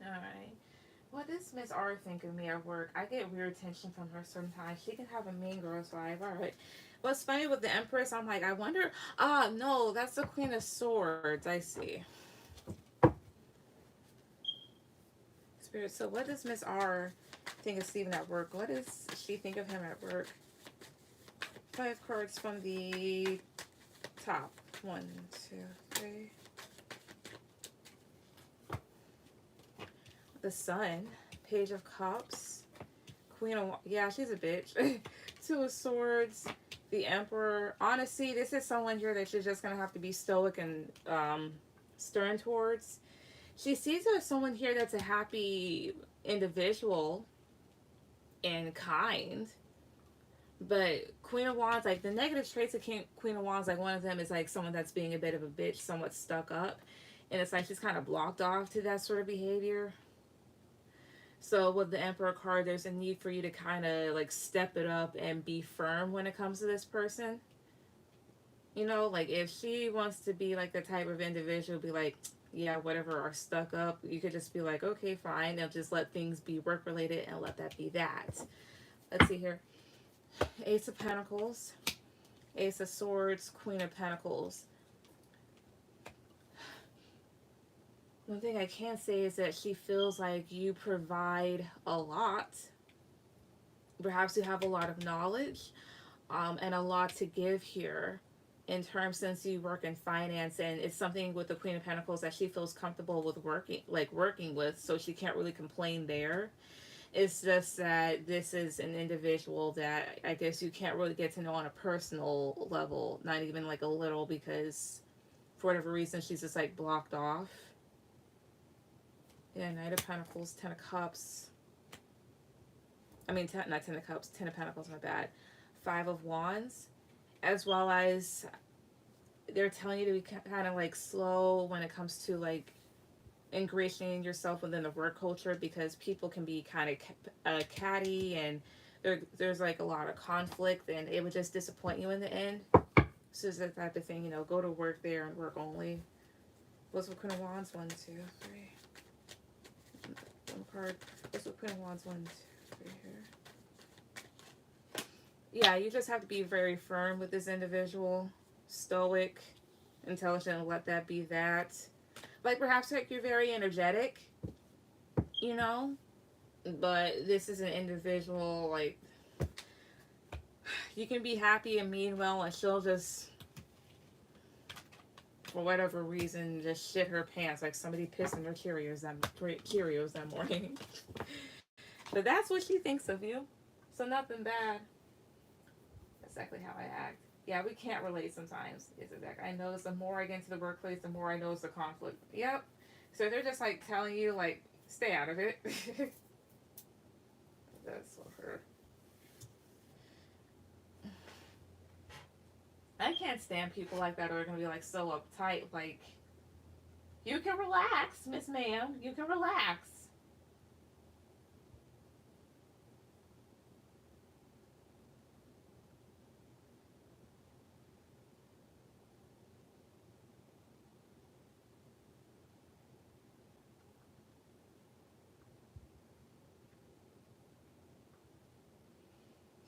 Alright. What does Miss R think of me at work? I get weird attention from her sometimes. She can have a mean girl's vibe. Alright. What's funny with the Empress, I'm like, I wonder. No, that's the Queen of Swords. I see. Spirit, so what does Miss R think of Steven at work. What does she think of him at work? 5 cards from the top. 1, 2, 3. The Sun. Page of Cups. Queen of... Yeah, she's a bitch. 2 of Swords. The Emperor. Honestly, this is someone here that you're just going to have to be stoic and stern towards. She sees her as someone here that's a happy individual and kind. But Queen of Wands, like the negative traits of Queen of Wands, like one of them is like someone that's being a bit of a bitch, somewhat stuck up. And it's like she's kind of blocked off to that sort of behavior. So with the Emperor card, there's a need for you to kind of like step it up and be firm when it comes to this person. You know, like if she wants to be like the type of individual, be like, yeah, whatever, are stuck up, you could just be like, okay, fine. They'll just let things be work related and let that be that. Let's see here. Ace of Pentacles, Ace of Swords, Queen of Pentacles. One thing I can say is that she feels like you provide a lot. Perhaps you have a lot of knowledge and a lot to give here in terms, since you work in finance, and it's something with the Queen of Pentacles that she feels comfortable with working with, so she can't really complain there. It's just that this is an individual that I guess you can't really get to know on a personal level, not even like a little, because for whatever reason she's just like blocked off. Yeah, Knight of Pentacles, 10 of Cups. I mean, not 10 of Cups, 10 of Pentacles, my bad. 5 of Wands. As well as they're telling you to be kind of like slow when it comes to like ingratiating yourself within the work culture, because people can be kind of catty, and there's like a lot of conflict, and it would just disappoint you in the end. So it's that type of thing, you know, go to work there and work only. What's with Queen of Wands? 1, 2, 3. One card. What's with Queen of Wands? 1, 2, 3 here. Yeah, you just have to be very firm with this individual, stoic, intelligent, and let that be that. Like perhaps like you're very energetic, you know, but this is an individual, like you can be happy and mean well, and she'll just, for whatever reason, just shit her pants, like somebody pissed in their Cheerios that morning. But that's what she thinks of you. So nothing bad. Exactly how I act. Yeah, we can't relate sometimes. It's exactly. I notice the more I get into the workplace, the more I notice the conflict. Yep. So they're just like telling you, like, stay out of it. That's for her. I can't stand people like that who are gonna be like so uptight. Like, you can relax, Miss Ma'am. You can relax.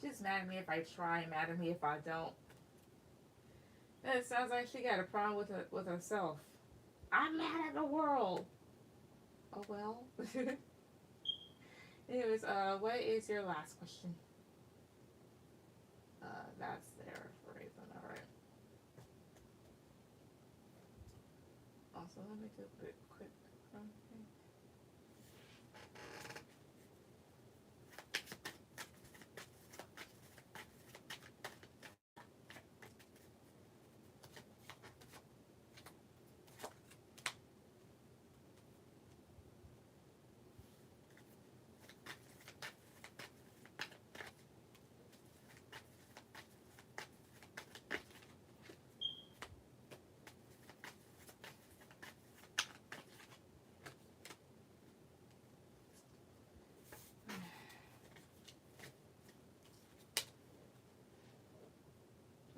She's mad at me if I try, mad at me if I don't. And it sounds like she got a problem with herself. I'm mad at the world. Oh well. Anyways, what is your last question? That's there for a reason. All right. Also, let me do a bit quick.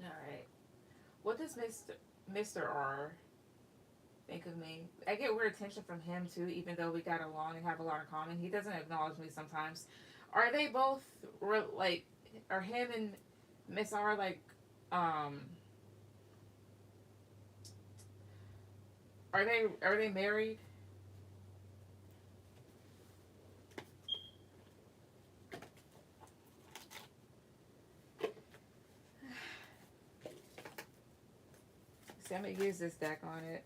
All right. What does Mr. R think of me? I get weird attention from him too, even though we got along and have a lot in common. He doesn't acknowledge me sometimes. Are they both like? Are him and Miss R like? Um. Are they married? See, I'm going to use this deck on it.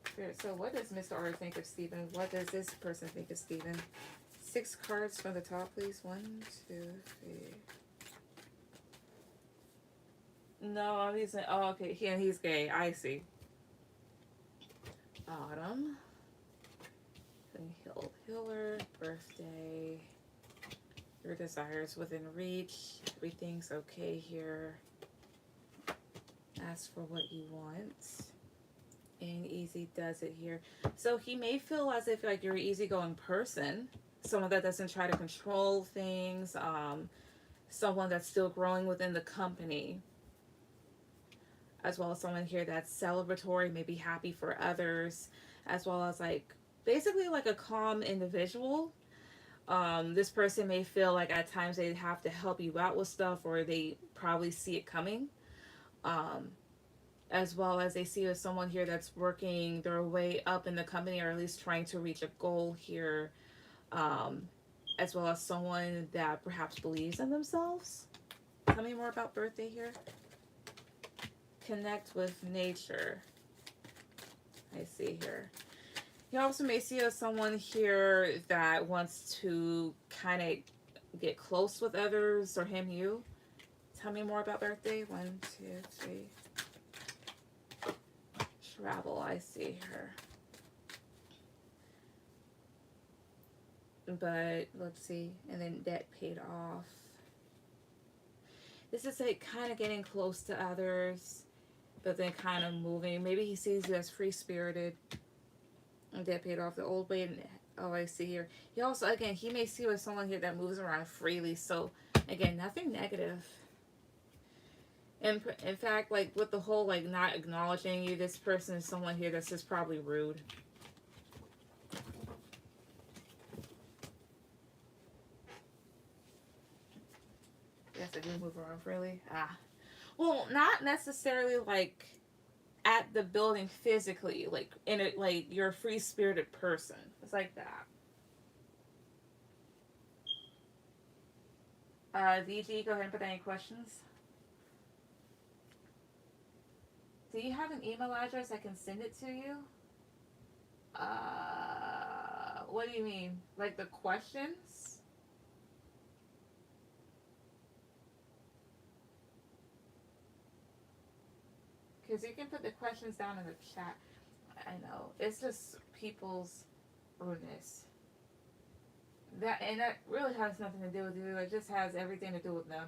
Spirit, so what does Mr. R think of Steven? What does this person think of Steven? 6 cards from the top, please. 1, 2, 3. No, I'm using... Oh, okay. He's gay. I see. Autumn. Healer. Birthday. Your desires within reach. Everything's okay here. Ask for what you want. And easy does it here. So he may feel as if like you're an easygoing person. Someone that doesn't try to control things. Someone that's still growing within the company. As well as someone here that's celebratory, maybe happy for others. As well as like basically like a calm individual. This person may feel like at times they have to help you out with stuff, or they probably see it coming. As well as they see as someone here that's working their way up in the company, or at least trying to reach a goal here. As well as someone that perhaps believes in themselves. Tell me more about birthday here. Connect with nature. I see here. You also may see as someone here that wants to kind of get close with others, or him, you. Tell me more about birthday. 1, 2, 3. Travel, I see her. But let's see. And then debt paid off. This is like kind of getting close to others, but then kind of moving. Maybe he sees you as free-spirited. And debt paid off the old way. And, oh, I see here. He also, again, he may see you as someone here that moves around freely. So, again, nothing negative. And in fact, like with the whole like not acknowledging you, this person is someone here that's just probably rude. Yes, I do move around freely. Well, not necessarily like at the building physically, like in it, like you're a free spirited person. It's like that. VG, go ahead and put any questions. Do you have an email address I can send it to you? What do you mean? Like the questions? Because you can put the questions down in the chat. I know. It's just people's rudeness. That really has nothing to do with you. It just has everything to do with them.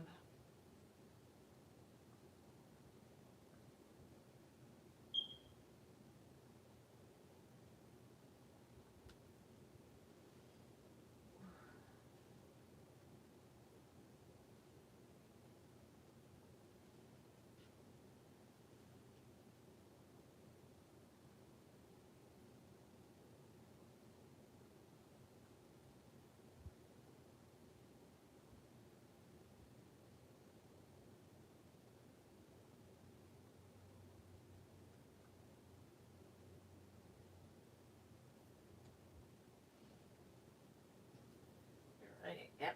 Right. Yep.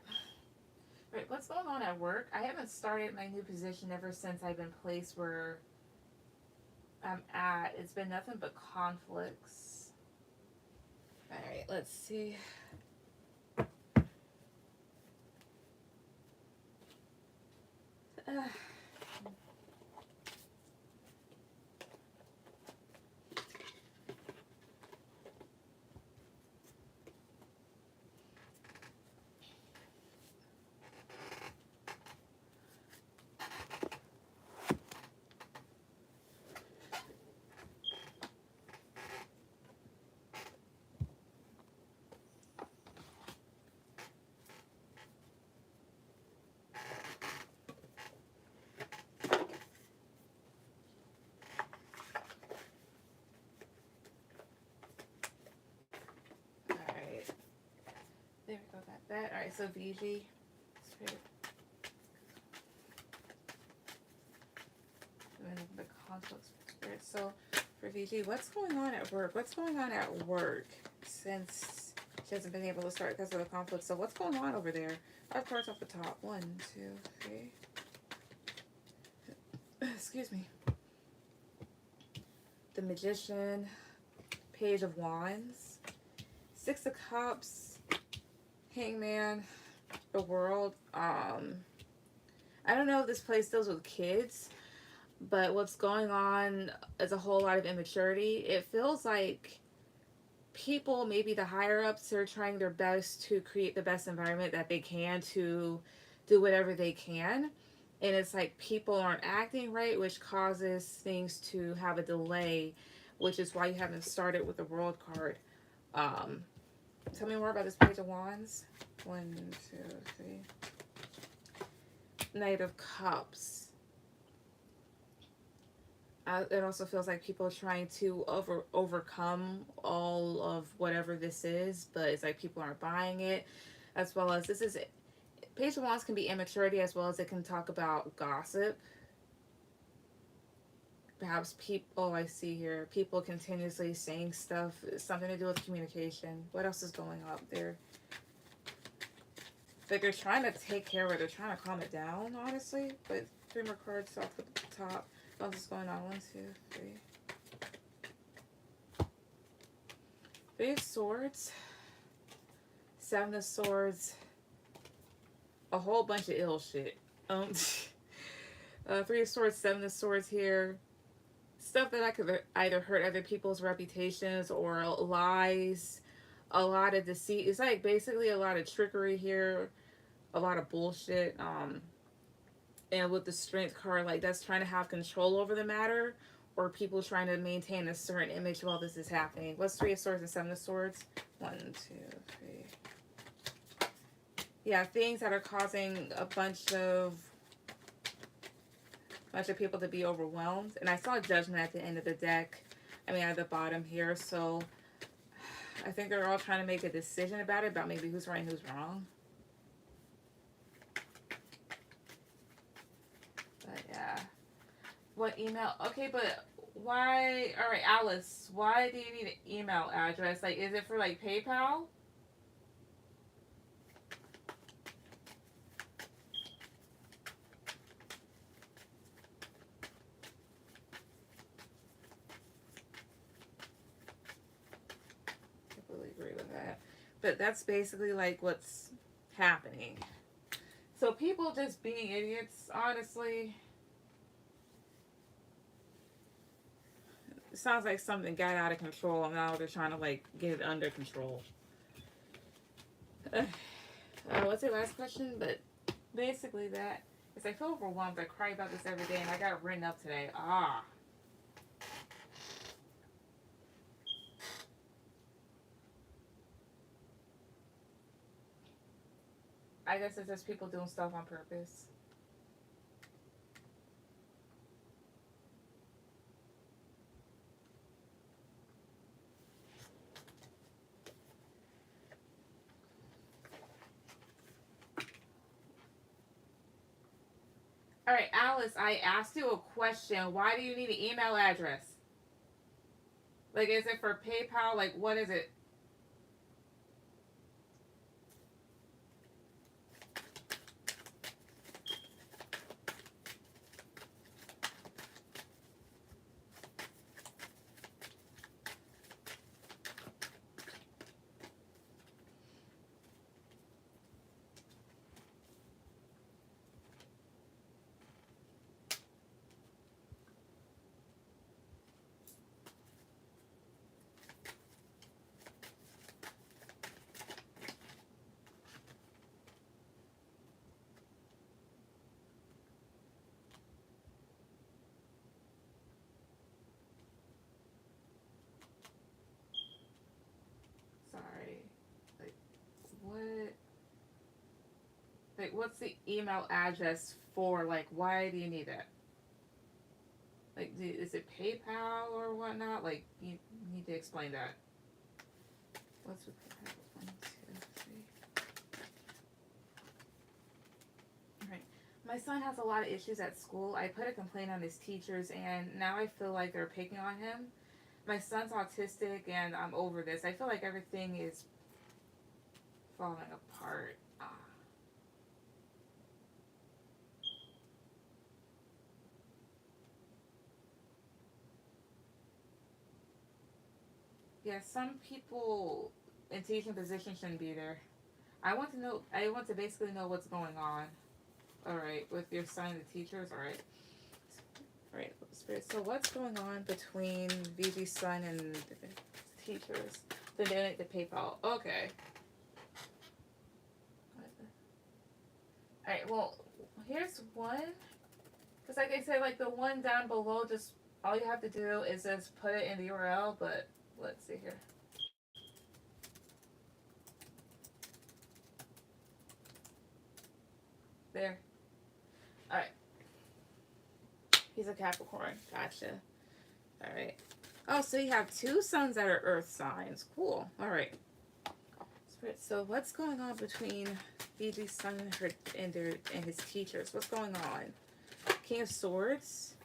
Right. What's going on at work? I haven't started my new position ever since I've been placed where I'm at. It's been nothing but conflicts. All right. Let's see. There we go, got that. Alright, so VG. The conflicts with spirit. So for VG, what's going on at work? What's going on at work since she hasn't been able to start because of the conflict? So what's going on over there? 5 cards off the top. 1, 2, 3. Excuse me. the Magician, Page of Wands, Six of Cups, Hangman, the World. I don't know if this place deals with kids, but what's going on is a whole lot of immaturity. It feels like people, maybe the higher ups, are trying their best to create the best environment that they can to do whatever they can. And it's like people aren't acting right, which causes things to have a delay, which is why you haven't started with the World card. Um, Tell me more about this Page of Wands. 1, 2, 3. Knight of Cups. It also feels like people are trying to overcome all of whatever this is, but it's like people aren't buying it. As well as this is Page of Wands can be immaturity, as well as it can talk about gossip. Perhaps people, I see here, people continuously saying stuff, something to do with communication. What else is going up there? Like they're trying to take care of it, they're trying to calm it down, honestly. But 3 more cards off the top. What else is going on? 1, 2, 3. 3 of Swords, 7 of Swords, a whole bunch of ill shit. 3 of Swords, 7 of Swords here. Stuff that I could either hurt other people's reputations or lies, a lot of deceit. It's like basically a lot of trickery here, a lot of bullshit. And with the Strength card, like that's trying to have control over the matter, or people trying to maintain a certain image while this is happening. What's 3 of Swords and 7 of Swords? 1, 2, 3. Yeah, things that are causing a bunch of people to be overwhelmed. And I saw Judgment at the end of the deck. I mean, at the bottom here. So I think they're all trying to make a decision about it, about maybe who's right and who's wrong. But yeah. What email? Okay, but why? All right, Alice, why do you need an email address? Like, is it for like PayPal? Agree with that, but that's basically like what's happening. So people just being idiots, honestly. It sounds like something got out of control and now they're trying to like get it under control. What's your last question? But basically that is, I feel overwhelmed. I cry about this every day and I got it written up today. I guess it's just people doing stuff on purpose. All right, Alice, I asked you a question. Why do you need an email address? Like, is it for PayPal? Like, what is it? Sorry. Like, what? Like, what's the email address for? Like, why do you need that? Like, is it PayPal or whatnot? Like, you need to explain that. What's with PayPal? 1, 2, 3. Alright. My son has a lot of issues at school. I put a complaint on his teachers, and now I feel like they're picking on him. My son's autistic, and I'm over this. I feel like everything is falling apart. Yeah, some people in teaching positions shouldn't be there. I want to know. I want to basically know what's going on. All right, with your son and the teachers. All right. All right, Spirit. So what's going on between Vivi's son and the teachers? The donate the PayPal. Okay. All right. Well, here's one. Because like I said, like the one down below, just all you have to do is just put it in the URL. But let's see here. There. All right. He's a Capricorn. Gotcha. All right. Oh, so you have two sons that are Earth signs. Cool. All right. Spirit. So what's going on between Vivi's son and her and his teachers? What's going on? King of Swords.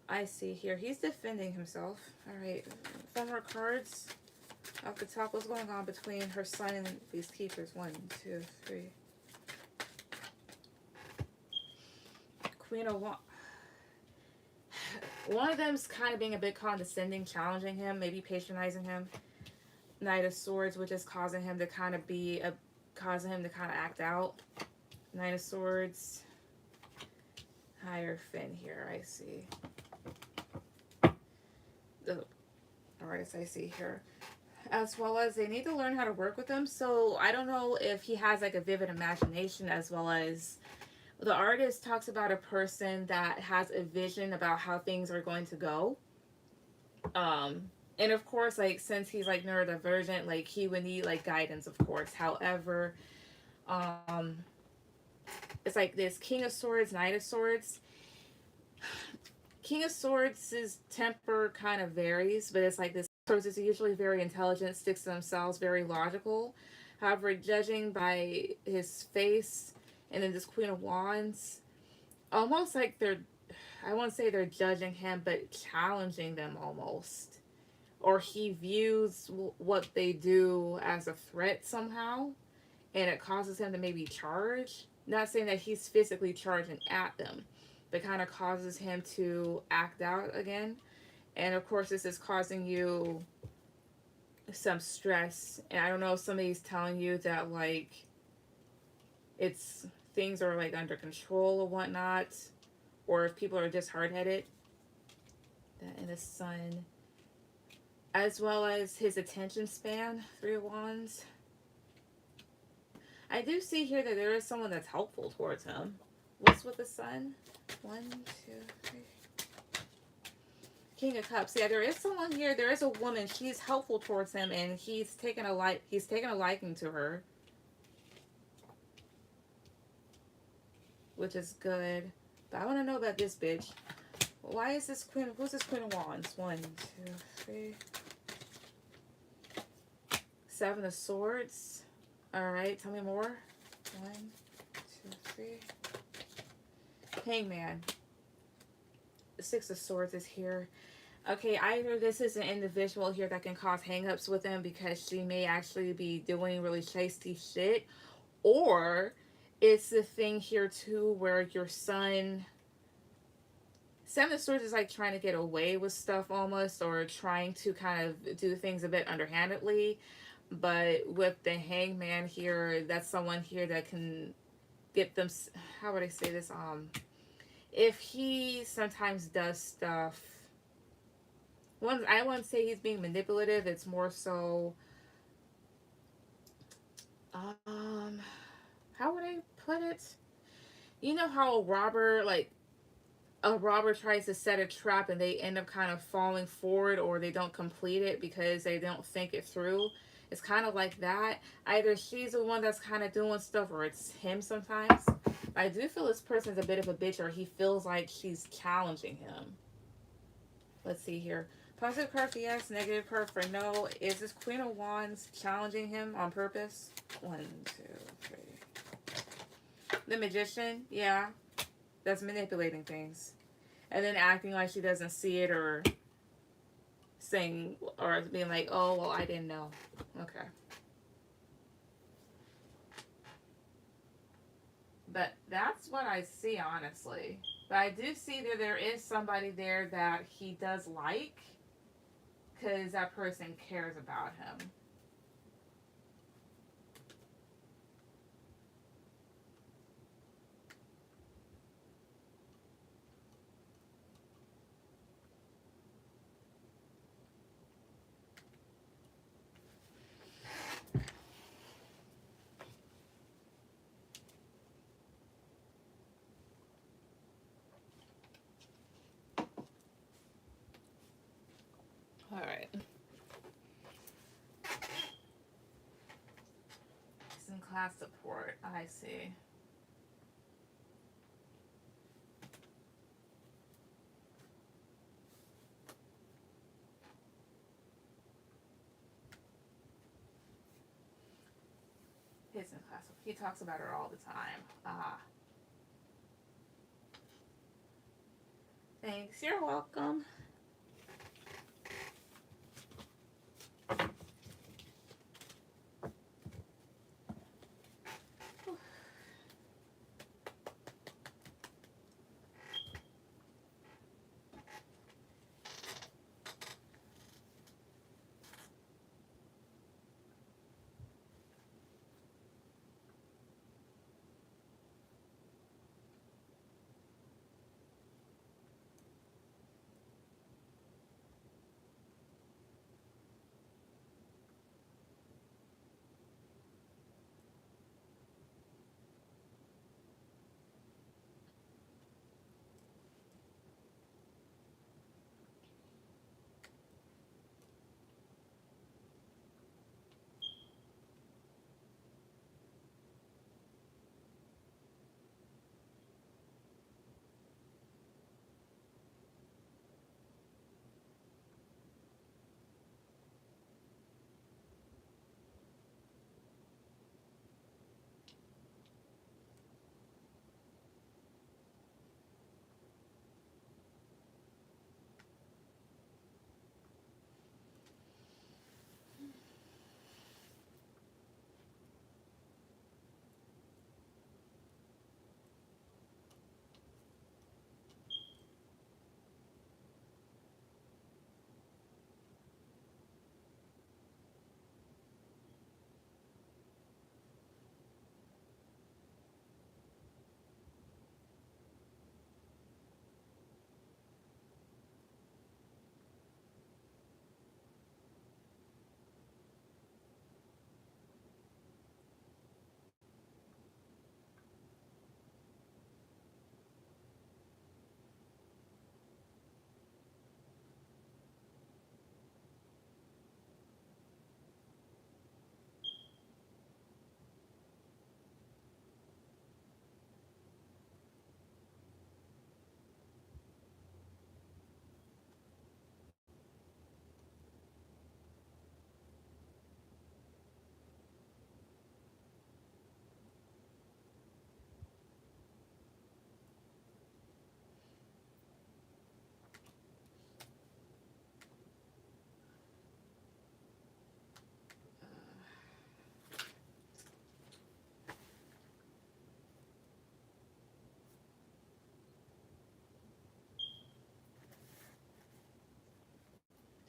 I see here. He's defending himself. All right. 4 more cards. Off the top, what's going on between her son and these teachers? 1, 2, 3. Queen of Wands. One of them's kind of being a bit condescending, challenging him, maybe patronizing him. Knight of Swords, which is causing him to kind of act out. Knight of Swords. Hierophant here, I see. The artist I see here. As well as they need to learn how to work with him. So I don't know if he has like a vivid imagination, as well as the artist talks about a person that has a vision about how things are going to go. And of course, like, since he's like neurodivergent, like he would need like guidance, of course. However, um it's like this King of Swords, Knight of Swords. King of Swords' temper kind of varies, but it's like this Swords is usually very intelligent, sticks to themselves, very logical. However, judging by his face, and then this Queen of Wands, almost like I won't say they're judging him, but challenging them almost. Or he views what they do as a threat somehow, and it causes him to maybe charge. Not saying that he's physically charging at them, but kind of causes him to act out again. And of course, this is causing you some stress. And I don't know if somebody's telling you that, like, things are like under control or whatnot, or if people are just hard-headed. That in the Sun, as well as his attention span. 3 of Wands. I do see here that there is someone that's helpful towards him. What's with the Sun? 1, 2, 3. King of Cups. Yeah, there is someone here. There is a woman. She's helpful towards him, and he's taken a liking to her, which is good. But I want to know about this bitch. Why is this Queen? Who's this Queen of Wands? 1, 2, 3. 7 of Swords. All right, tell me more. 1, 2, 3. Hangman. The 6 of Swords is here. Okay, either this is an individual here that can cause hangups with him because she may actually be doing really shisty shit, or it's the thing here too where your son. 7 of Swords is like trying to get away with stuff almost, or trying to kind of do things a bit underhandedly. But with the Hangman here, that's someone here that can get them. How would I say this? If he sometimes does stuff. I wouldn't say he's being manipulative. It's more so. How would I put it? You know how a robber tries to set a trap and they end up kind of falling forward, or they don't complete it because they don't think it through. It's kind of like that. Either she's the one that's kind of doing stuff, or it's him sometimes. I do feel this person's a bit of a bitch, or he feels like she's challenging him. Let's see here. Positive card for yes, negative card for no. Is this Queen of Wands challenging him on purpose? 1, 2, 3. The Magician, yeah. That's manipulating things. And then acting like she doesn't see it, or saying, or being like, oh, well, I didn't know. Okay. But that's what I see, honestly. But I do see that there is somebody there that he does like. because that person cares about him. All right. Some class support. I see. He's in class. He talks about her all the time. Ah. Thanks. You're welcome.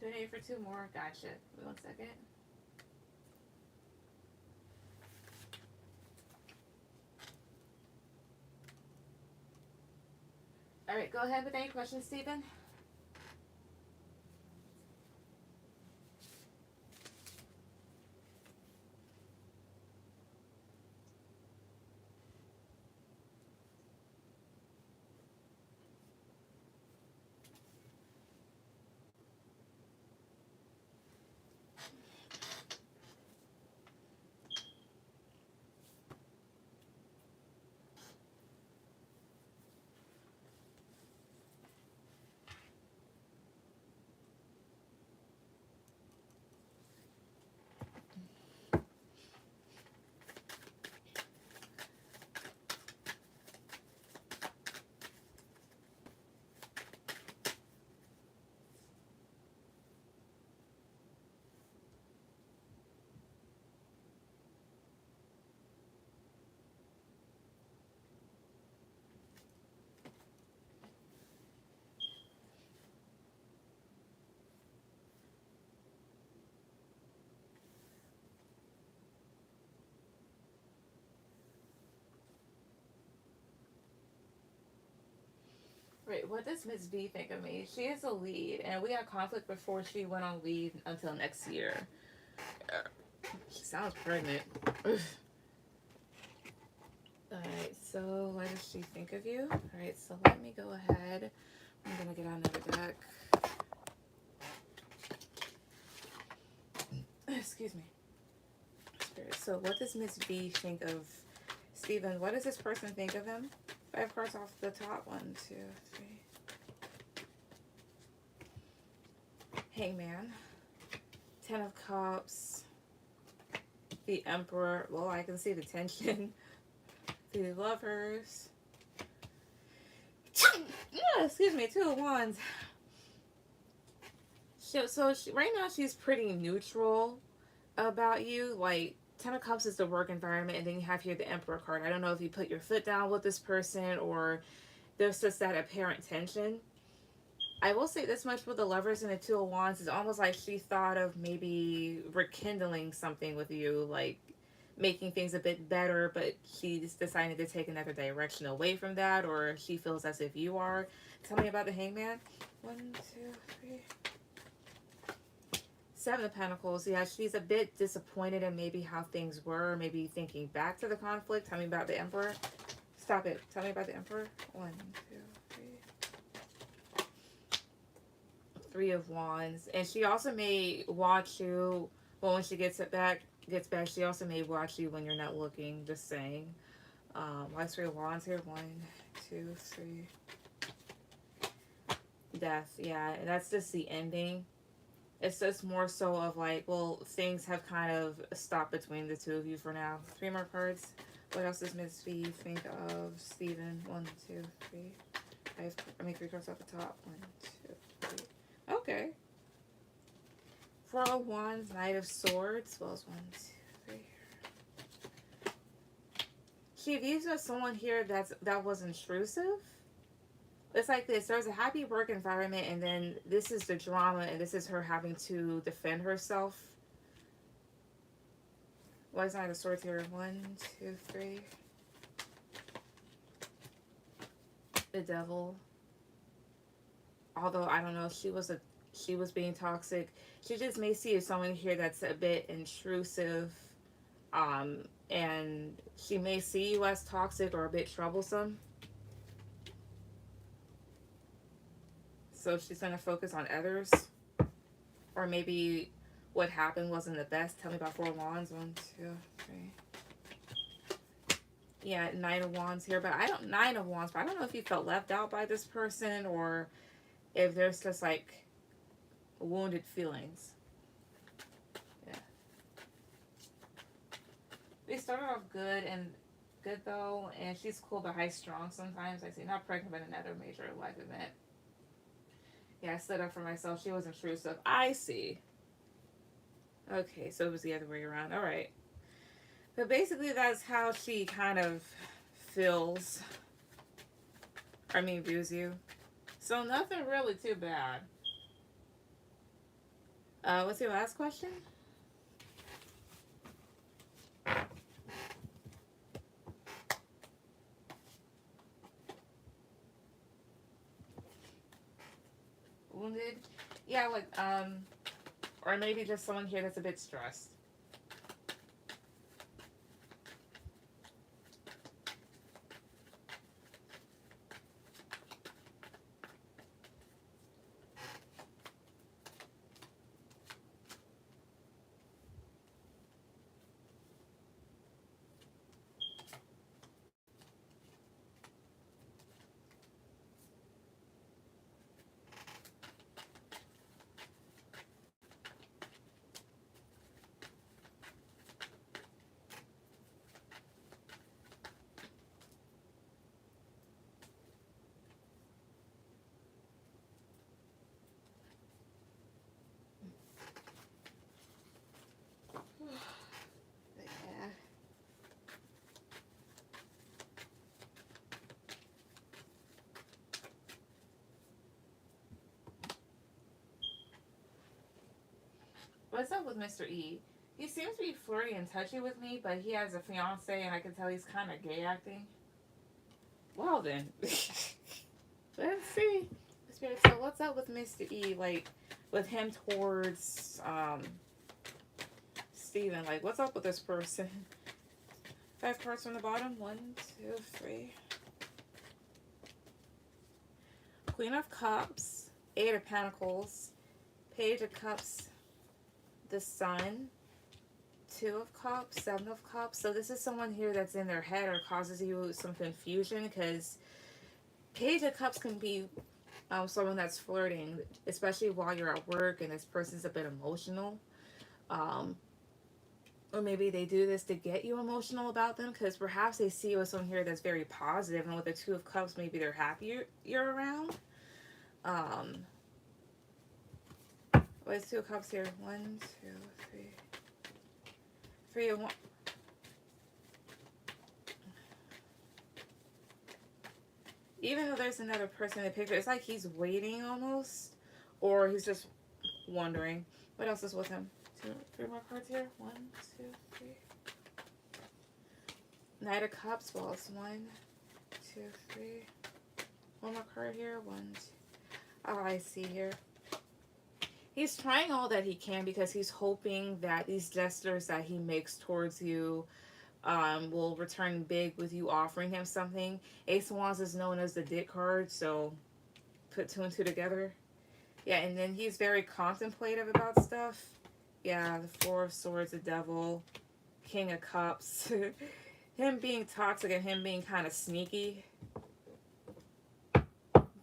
Donate for 2 more. Gotcha. Wait 1 second. All right, go ahead with any questions, Stephen. Right, what does Miss B think of me? She is a lead, and we had conflict before she went on leave until next year. She sounds pregnant. Alright, so what does she think of you? Alright, so let me go ahead. I'm gonna get another deck. Excuse me. Spirit. So what does Miss B think of Steven? What does this person think of him? 5 cards off the top. 1, 2, 3. Hangman. 10 of Cups. The Emperor. Well, I can see the tension. The Lovers. Excuse me. 2 of Wands. So right now she's pretty neutral about you. Like, 10 of Cups is the work environment, and then you have here the Emperor card. I don't know if you put your foot down with this person or there's just that apparent tension. I will say this much with the Lovers and the 2 of Wands. It's almost like she thought of maybe rekindling something with you, like making things a bit better, but she's decided to take another direction away from that, or she feels as if you are. Tell me about the Hangman. 1, 2, 3. 7 of Pentacles. Yeah, she's a bit disappointed in maybe how things were, maybe thinking back to the conflict. Tell me about the Emperor. Stop it. Tell me about the Emperor. 1, 2, 3. 3 of Wands. And she also may watch you, well, when she gets back, she also may watch you when you're not looking, just saying. Why 3 of Wands here? 1, 2, 3. Death. Yeah, and that's just the ending. It's just more so of like, well, things have kind of stopped between the 2 of you for now. 3 more cards. What else does Miss V think of Steven? 1, 2, 3. 3 cards off the top. 1, 2, 3. Okay. 4 of Wands, Knight of Swords. Well, it's 1, 2, 3. She views as someone here that was intrusive. It's like this. There's a happy work environment, and then this is the drama, and this is her having to defend herself. Why is Knight of Swords here? 1, 2, 3. The Devil. Although I don't know if she was being toxic. She just may see someone here that's a bit intrusive, and she may see you as toxic or a bit troublesome. So she's going to focus on others. Or maybe what happened wasn't the best. Tell me about 4 of Wands. 1, 2, 3. Yeah, 9 of Wands here. But 9 of Wands. But I don't know if you felt left out by this person, or if there's just like wounded feelings. Yeah. They started off good though. And she's cool but high strong sometimes. I see. Not pregnant, but another major life event. Yeah, I stood up for myself. She was intrusive. I see. Okay, so it was the other way around. All right. But basically, that's how she kind of feels. Views you. So nothing really too bad. What's your last question? Wounded? Yeah, like, or maybe just someone here that's a bit stressed. What's up with Mr. E? He seems to be flirty and touchy with me, but he has a fiance, and I can tell he's kind of gay acting. Well then, let's see. Spirit, so what's up with Mr. E? Like, with him towards Steven. Like, what's up with this person? 5 cards from the bottom. 1, 2, 3. Queen of Cups. 8 of Pentacles. Page of Cups. The Sun. 2 of Cups. 7 of Cups. So this is someone here that's in their head or causes you some confusion, because Page of Cups can be someone that's flirting, especially while you're at work and this person's a bit emotional. Or maybe they do this to get you emotional about them, because perhaps they see you as someone here that's very positive, and with the 2 of Cups, maybe they're happy you're around. What's 2 of Cups here? 1, 2, 3. 3 of 1. Even though there's another person in the picture, it's like he's waiting almost, or he's just wondering. What else is with him? 2, 3 more cards here. 1, 2, 3. Knight of Cups. Well, it's 1, 2, 3. One more card here. 1, 2. Oh, I see here. He's trying all that he can, because he's hoping that these gestures that he makes towards you will return big with you offering him something. Ace of Wands is known as the dick card, so put 2 and 2 together. Yeah, and then he's very contemplative about stuff. Yeah, the 4 of Swords, the Devil, King of Cups. Him being toxic and him being kind of sneaky.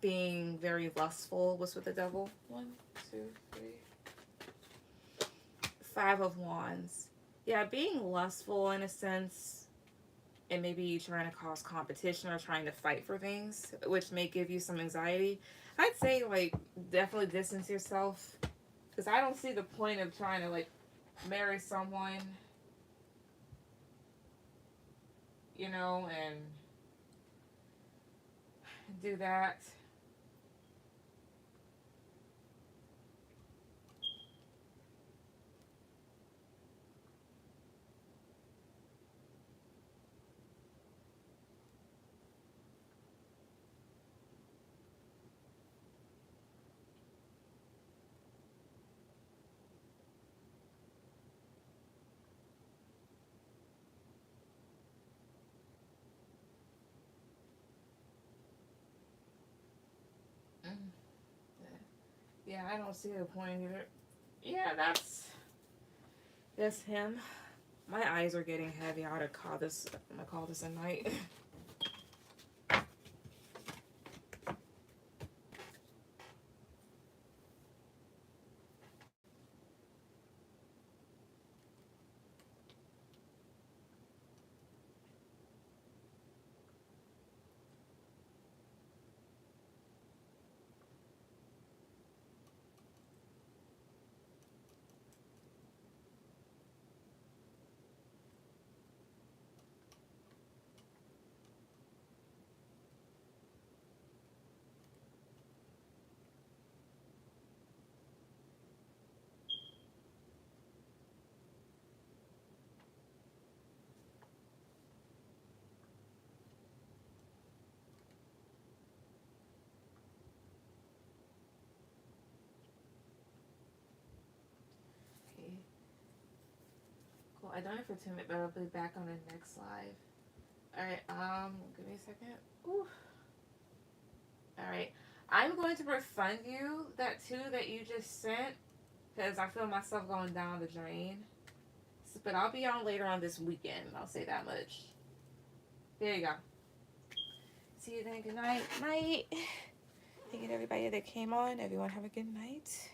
Being very lustful was with the Devil. 1, 2, 3. 5 of Wands. Yeah, being lustful in a sense, and maybe trying to cause competition or trying to fight for things, which may give you some anxiety. I'd say, like, definitely distance yourself, because I don't see the point of trying to, like, marry someone, you know, and do that. Yeah, I don't see the point either. Yeah, that's him. My eyes are getting heavy. I ought to call this. I'm gonna call this a night. Okay. Cool. I done it for 2 minutes, but I'll be back on the next live. Alright, give me a second. Ooh. Alright. I'm going to refund you that 2 that you just sent, because I feel myself going down the drain. But I'll be on later on this weekend. I'll say that much. There you go. See you then. Good night. Night. Thank you to everybody that came on. Everyone have a good night.